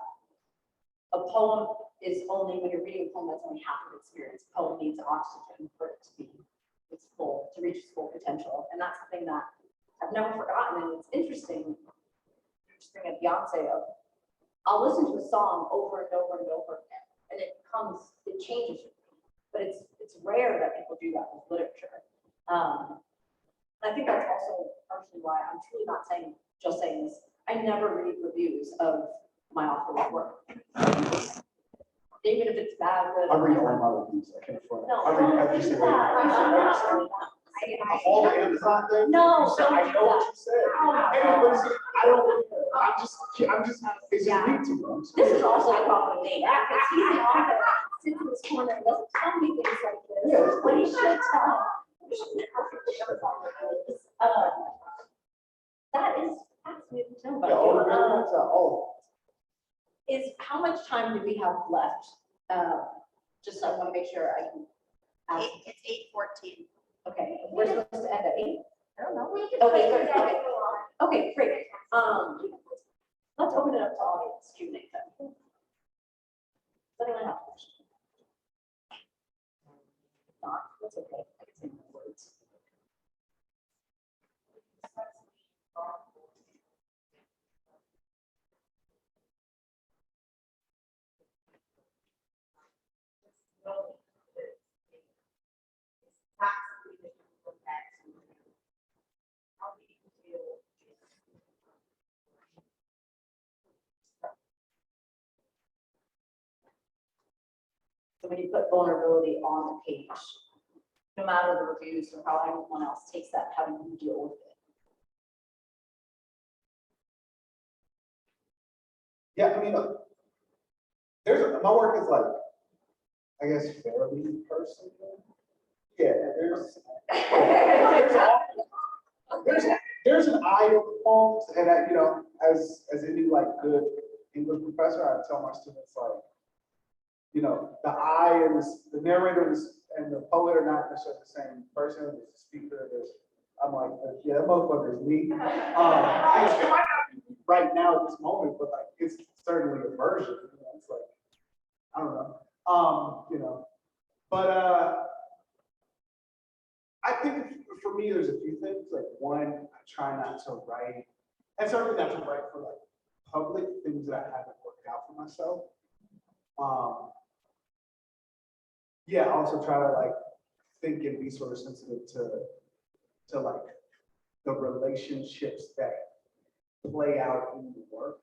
a poem is only, when you're reading a poem, that's only half of the experience. A poem needs oxygen for it to be to reach its full potential. And that's something that I've never forgotten. And it's interesting at Beyonce, I'll listen to a song over and over and over again, and it changes with me. But it's rare that people do that with literature. I think that's also partially why I'm truly not saying this. I never read reviews of my author's work. Even if it's bad, good. I read all my reviews. I can't afford it. No, I read every single one. All the Amazon things. No, I know what you said. But see, I don't. I'm just. It's just neat to me. This is also a problem with me, because he's an author, sits in this corner and doesn't tell me things like this, but he should tell. That is to know Yeah, all the about you. benefits are all. Is how much time do we have left? Just I want to make sure I can ask. It's 8:14. Okay, we're supposed to end at 8? I don't know. We can Okay, put it good, down okay. and go on. Okay, great. Let's open it up to audience Q&A then. Does anyone have a question? If not, that's okay. I can say more words. So when you put vulnerability on the page, no matter the reviews or how anyone else takes that, how do you deal with it? Yeah, I mean, look, my work is like, I guess, fairly personal. Yeah, there's an eye on the poems, and I, as any like good English professor, I tell my students like, the eye and the narrator and the poet are not necessarily the same person. There's a speaker. I'm like, yeah, that motherfucker is me. It might not be right now at this moment, but like it's certainly a version. It's like I don't know. But I think for me, there's a few things. Like one, I try not to write, and certainly not to write for like public things that I haven't worked out for myself. Yeah, I also try to like think and be sort of sensitive to like the relationships that play out in the work,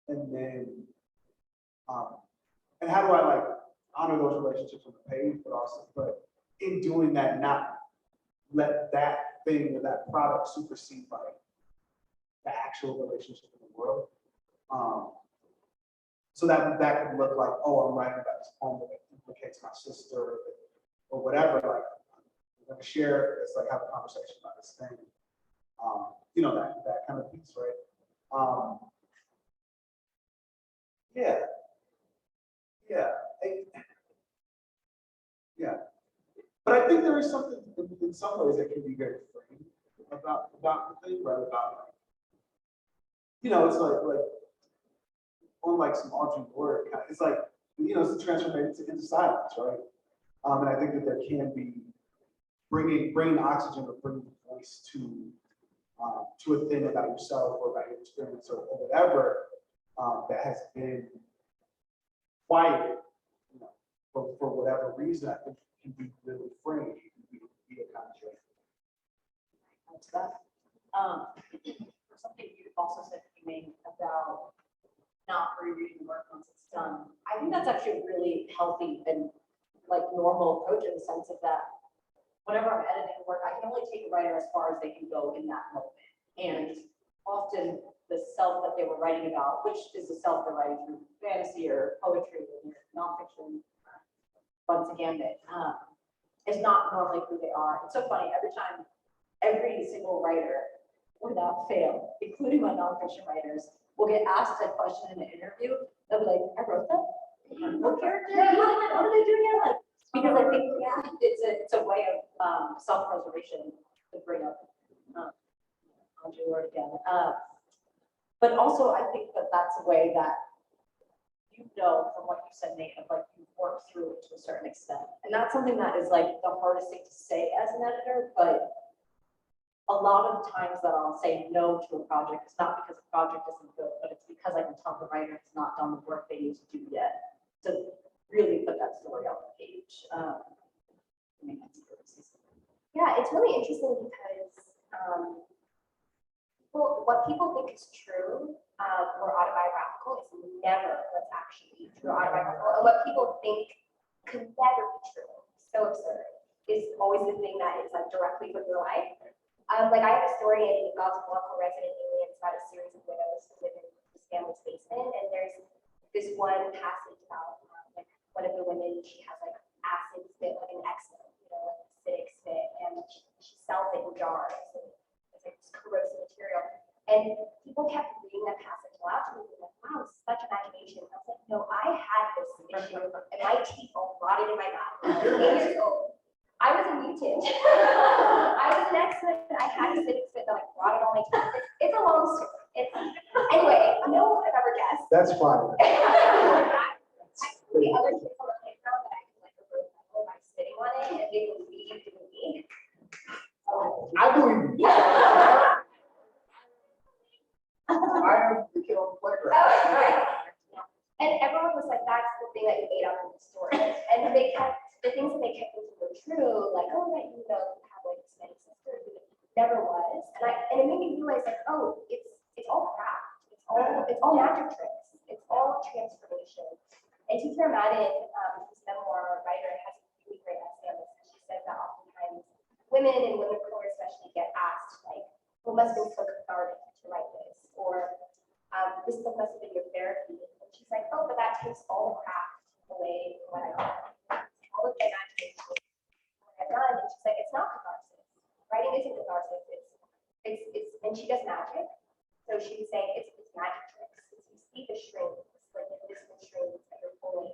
and then and how do I like honor those relationships on the page, but in doing that, not let that thing or that product supersede like the actual relationship in the world. So that could look like, oh, I'm writing about this poem that implicates my sister or whatever. Like I'm going to share, it's like have a conversation about this thing. That kind of piece, right? Yeah. But I think there is something in some ways that can be very free about the thing, right? About it's like on like some alternate word, it's like it's a transformation into silence, right? And I think that there can be bringing oxygen or bringing voice to a thing about yourself or about your experience or whatever that has been quiet, for whatever reason. I think can be really free. It can be a kind of joy. That's that. For something you also said, K-Ming, about not rereading the work once it's done. I think that's actually a really healthy and like normal approach in the sense of that whenever I'm editing work, I can only take a writer as far as they can go in that moment. And often the self that they were writing about, which is the self they're writing through fantasy or poetry or nonfiction, runs a gambit, is not normally who they are. It's so funny, every single writer, without fail, including my nonfiction writers, will get asked a question in an interview. They'll be like, I wrote that. What character? What did I do again? Like, because I think it's a way of self-preservation to bring up. I'll do it again. But also, I think that that's a way that from what you said, Nate, of like you work through it to a certain extent, and that's something that is like the hardest thing to say as an editor. But a lot of times that I'll say no to a project, it's not because the project isn't good, but it's because I can tell the writer it's not done the work they need to do yet to really put that story on the page. Yeah, it's really interesting because what people think is true or autobiographical is never what's actually true autobiographical. And what people think could never be true, so absurd, is always the thing that is like directly from your life. Like I have a story in God's Local Resident Aliens about a series of widows who live in this family's basement, and there's this one passage about like one of the women, she has like acid spit, like an eczema, like acidic spit, and she sells it in jars. And it's like this corrosive material. And people kept reading that passage aloud to me, like, wow, such imagination. I was like, no, I had this issue, and my teeth all rotted in my mouth. I was 8 years old. I was a mutant. I was an X-Men. I had a Civic fit that like rotted all my teeth. It's a long story. Anyway, no one would have ever guessed. That's fine. The other kids on the playground that I could like reverse cycle by sitting on it, and they believed in me. I believe you. Yeah. I am the kid on the playground. And everyone was like, that's the thing that you made up in the story. And they kept, the things that they kept thinking were true, like, oh, that you know, have like this many sisters, but it never was. And it made me realize like, oh, it's all craft. It's all magic tricks. It's all transformation. And Teacher Madden, his memoir writer, has a really great essay on this. And she says that oftentimes women and women of color especially get asked, like, what must have been so cathartic to write this? Or this book must have been your therapy. And she's like, oh, but that takes all the craft away from what I done. All of the imagination what I've done. And she's like, it's not catharsis. Writing isn't catharsis. It's and she does magic. So she was saying it's magic tricks. It's you see the strings, like invisible strings that you're pulling.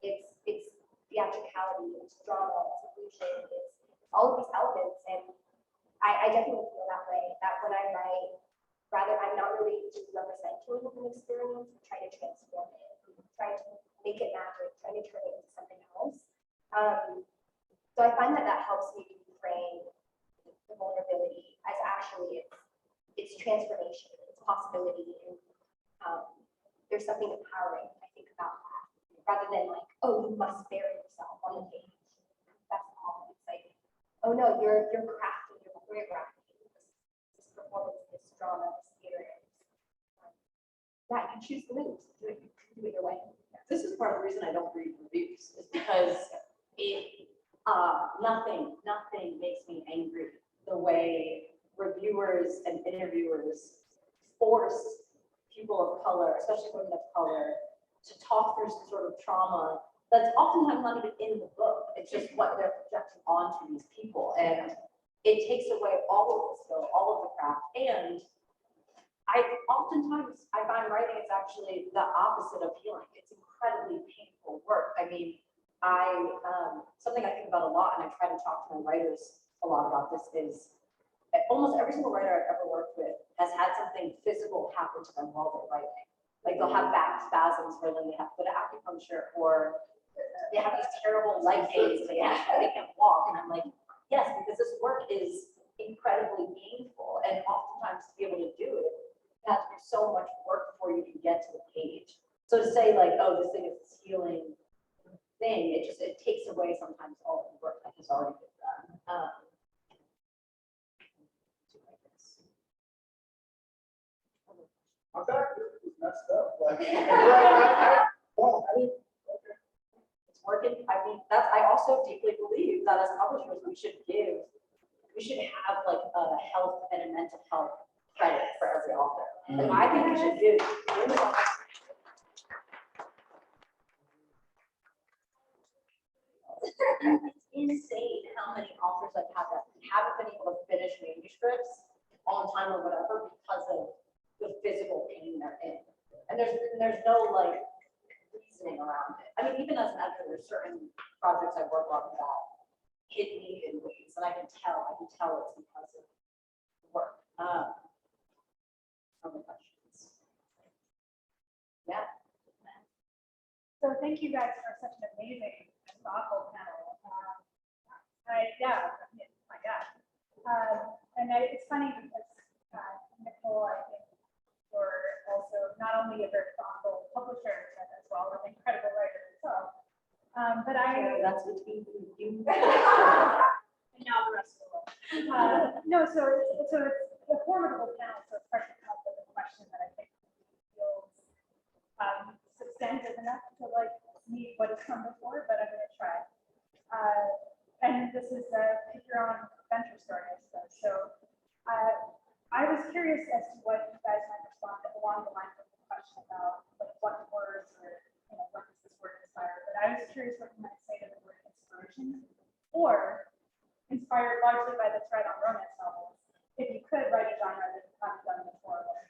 It's theatricality, it's drama, it's illusion, it's all of these elements. And I definitely feel that way, that when I write, rather I'm not really just representing an experience, I'm trying to transform it, trying to make it magic, trying to turn it into something else. So I find that helps me reframe the vulnerability as actually it's transformation, it's possibility, and there's something empowering, I think, about that, rather than like, oh, you must bury yourself on the page. That's all. It's like, oh no, you're crafting, you're choreographing this performance, this drama, this theater. Yeah, you choose the moves, do it your way. This is part of the reason I don't read reviews, is because nothing makes me angry the way reviewers and interviewers force people of color, especially women of color, to talk through some sort of trauma that's oftentimes not even in the book. It's just what they're projecting onto these people. And it takes away all of the skill, all of the craft. And oftentimes I find writing is actually the opposite of healing. It's incredibly painful work. I mean, something I think about a lot, and I try to talk to my writers a lot about this, is almost every single writer I've ever worked with has had something physical happen to them while they're writing. Like they'll have back spasms where then they have to go to acupuncture, or they have these terrible leg aches, they can't walk. And I'm like, yes, because this work is incredibly painful, and oftentimes to be able to do it, you have to do so much work before you can get to the page. So to say like, oh, this thing is this healing thing, it takes away sometimes all of the work that has already been done. I'm sorry, it was messed up. Like, It's working. I mean, I also deeply believe that as publishers, we should have like a health and a mental health credit for every author. And I think we should give women authors. It's insane how many authors I've had that haven't been able to finish manuscripts on time or whatever because of the physical pain they're in. And there's no like reasoning around it. I mean, even as an editor, there's certain projects I work on that hit me in ways, and I can tell it's because of work. Other questions? Yeah. So thank you guys for such an amazing and thoughtful panel. My God. It's funny because Nicole, I think, were also not only a very thoughtful publisher, but as well an incredible writer as well. But That's between you. and now the rest of the world. No, so it's a formidable panel, so it's hard to come up with a question that I think feels substantive enough to like meet what has come before, but I'm going to try. And this is pick your own adventure story, I suppose. So I was curious as to what you guys might respond along the lines of the question about like, what words or what does this word inspire. But I was curious what you might say to the word inspiration, or inspired largely by the thread on romance novels. If you could write a genre that you haven't done before, what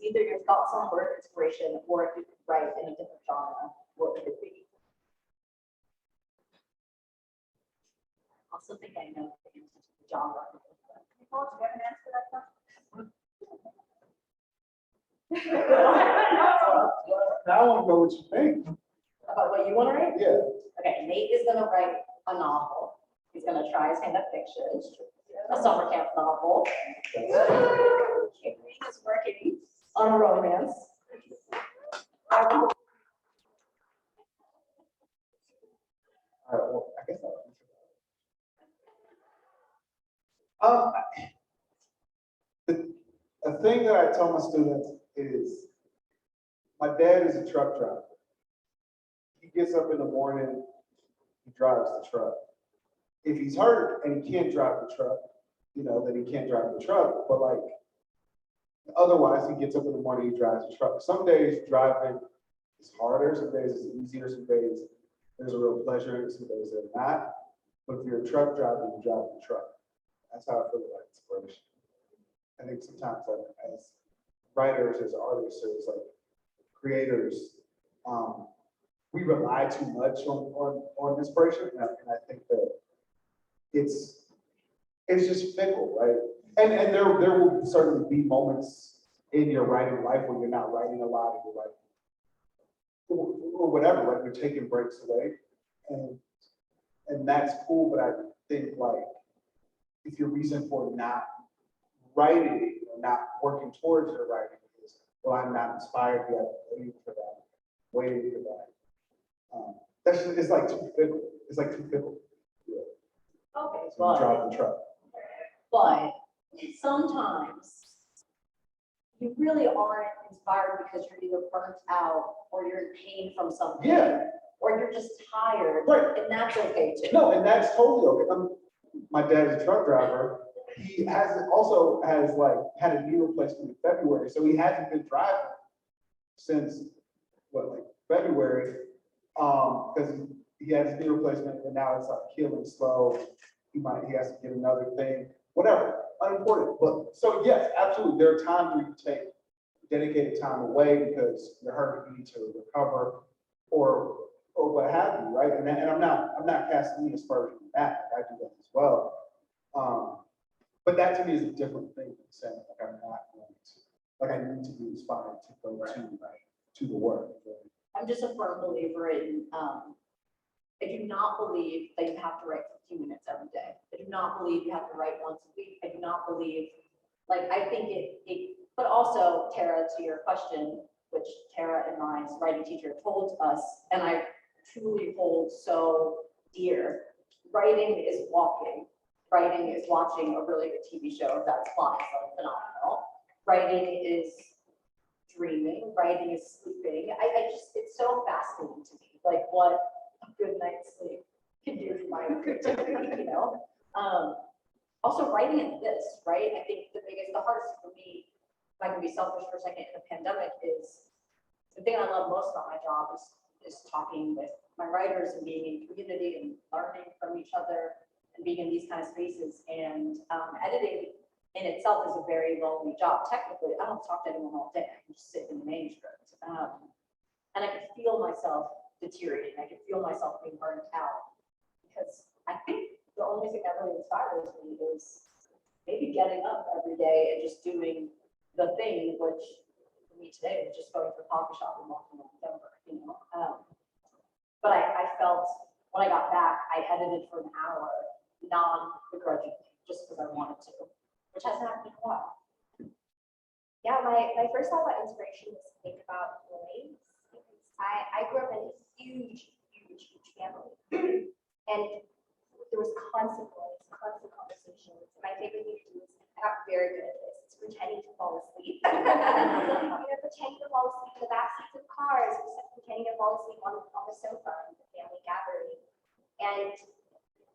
either your thoughts on word inspiration, or if you could write in a different genre, what would it be? I also think I know the answer to the genre. Nicole, do you have an answer to that question? Now I want to know what you think. About what you want to write? Yeah. Okay, Nate is gonna write a novel. He's gonna try his hand at fiction, a summer camp novel. K-Ming is working on a romance. All right, well, I guess I'll answer that. The thing that I tell my students is, my dad is a truck driver. He gets up in the morning, he drives the truck. If he's hurt and he can't drive the truck, you know, then he can't drive the truck, but like, otherwise, he gets up in the morning, he drives the truck. Some days driving is harder, some days it's easier, some days there's a real pleasure, some days there's not. But if you're a truck driver, you drive the truck. That's how I feel about inspiration. I think sometimes, like, as writers, as artists, as like creators, we rely too much on inspiration, and I think that it's just fickle, right? And there will certainly be moments in your writing life when you're not writing a lot, and you're like, or whatever, like you're taking breaks away, and that's cool. But I think, like, if your reason for not writing or not working towards your writing is, well, I'm not inspired yet, waiting for that. That's just, it's like too fickle. It's like too fickle. Yeah. Okay, So you drive the truck. but sometimes you really aren't inspired because you're either burnt out or you're in pain from something. Yeah. Or you're just tired. Right. And that's okay too. No, and that's totally okay. My dad's a truck driver. He also has like had a knee replacement in February, so he hasn't been driving since like February, because he has a knee replacement and now it's like healing slow. He has to get another thing, whatever, unimportant. But so yes, absolutely, there are times where you take dedicated time away because you're hurt, you need to recover, or what have you, right? And I'm not casting any aspersion on that. Like, I do that as well. But that to me is a different thing than saying, like, I'm not going to, like, I need to be inspired to go to the work. I'm just a firm believer in, I do not believe that you have to write 15 minutes every day. I do not believe you have to write once a week. I do not believe, like, I think but also, Tara, to your question, which Tara and my writing teacher told us, and I truly hold so dear, writing is walking. Writing is watching a really good TV show that's flies, like phenomenal. Writing is dreaming. Writing is sleeping. I just, it's so fascinating to me, like what a good night's sleep can do for my creativity, you know? Also, writing in this, right? I think the hardest for me, if I can be selfish for a second, in the pandemic is, the thing I love most about my job is talking with my writers and being in community and learning from each other and being in these kind of spaces. And editing in itself is a very lonely job. Technically, I don't talk to anyone all day. I can just sit in the manuscript. And I can feel myself deteriorating. I can feel myself being burnt out, because I think the only thing that really inspires me is maybe getting up every day and just doing the thing, which for me today was just going to the coffee shop and walking around Denver, you know. But I felt when I got back, I edited for an hour, non-begrudgingly, just because I wanted to, which hasn't happened in a while. Yeah, my first thought about inspiration was to think about noise. I grew up in a huge family. And there was constant noise, constant conversations. My favorite thing to do is, I got very good at this, it's pretending to fall asleep. Pretending to fall asleep in the back seats of cars, pretending to fall asleep on the sofa in the family gathering. And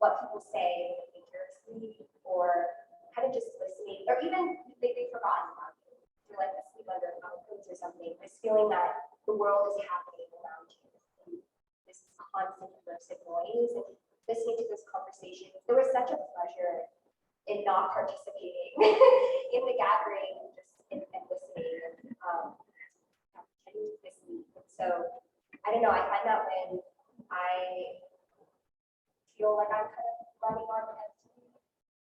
what people say when they think you're asleep, or kind of just listening, or even they've forgotten about you. You're like asleep under clothes or something. This feeling that the world is happening around you. This constant immersive noise, and listening to this conversation. There was such a pleasure in not participating in the gathering, just in listening. And this week. And so, I don't know, I find that when I feel like I'm kind of running on empty,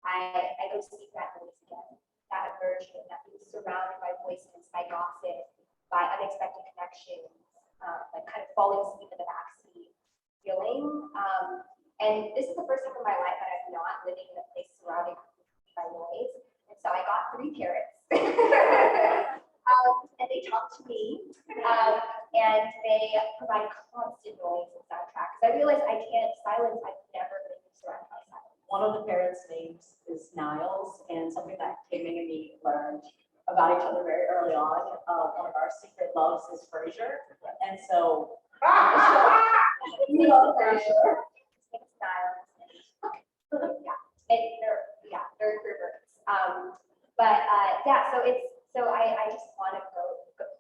I go seek that voice again, that immersion, that being surrounded by voices, by gossip, by unexpected connections, like kind of falling asleep in the backseat feeling. And this is the first time in my life that I'm not living in a place surrounded by noise. And so I got 3 parrots. And they talk to me, and they provide constant noise and soundtrack. Because I realized I can't silence, I've never been surrounded by silence. One of the parents' names is Niles, and something that K-Ming and me learned about each other very early on. One of our secret loves is Frasier, and so we love Frasier. His name is Niles. And they're birds. So I just want to go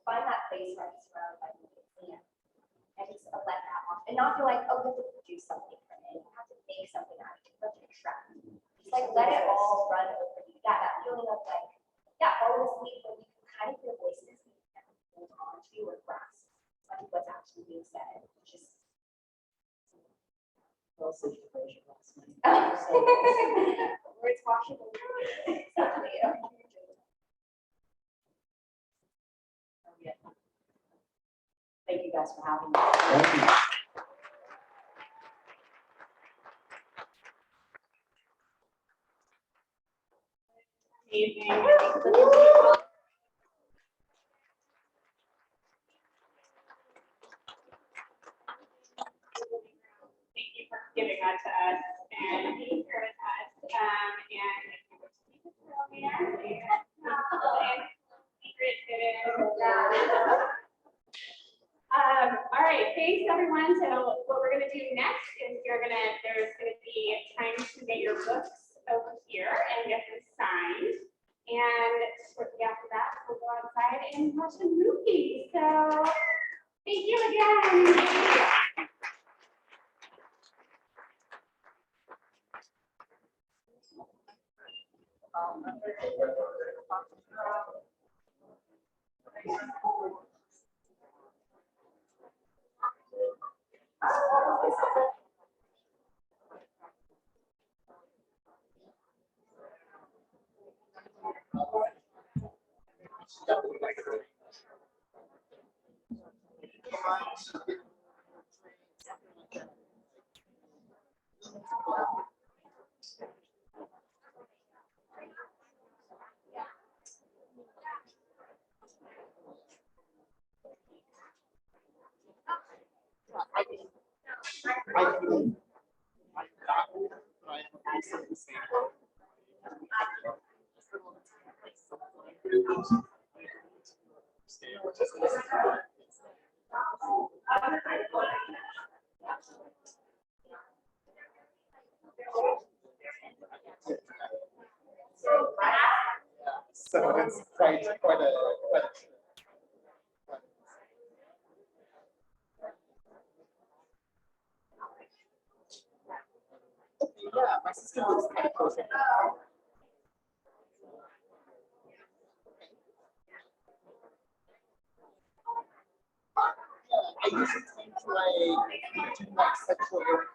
find that place where I'm surrounded by music and just let that off and not feel like, oh, you have to produce something from it. You have to make something out of it. You have to extract it. Just like let it all run over you. Yeah, that feeling of like, falling asleep when you can kind of hear voices that you can't hold on to or grasp what's actually being said. Just Well, so you Frasier last night. words washing over you. Exactly. Thank you guys for having me. Thank you. Amazing. Thank you for giving that to us and being here with us. All right, thanks everyone. So what we're gonna do next is there's gonna be time to get your books over here and get them signed. And shortly after that, we'll go outside and watch a movie. So thank you again. So it's quite a yeah, my sister was kind of close. I usually tend to like do like sexual areas.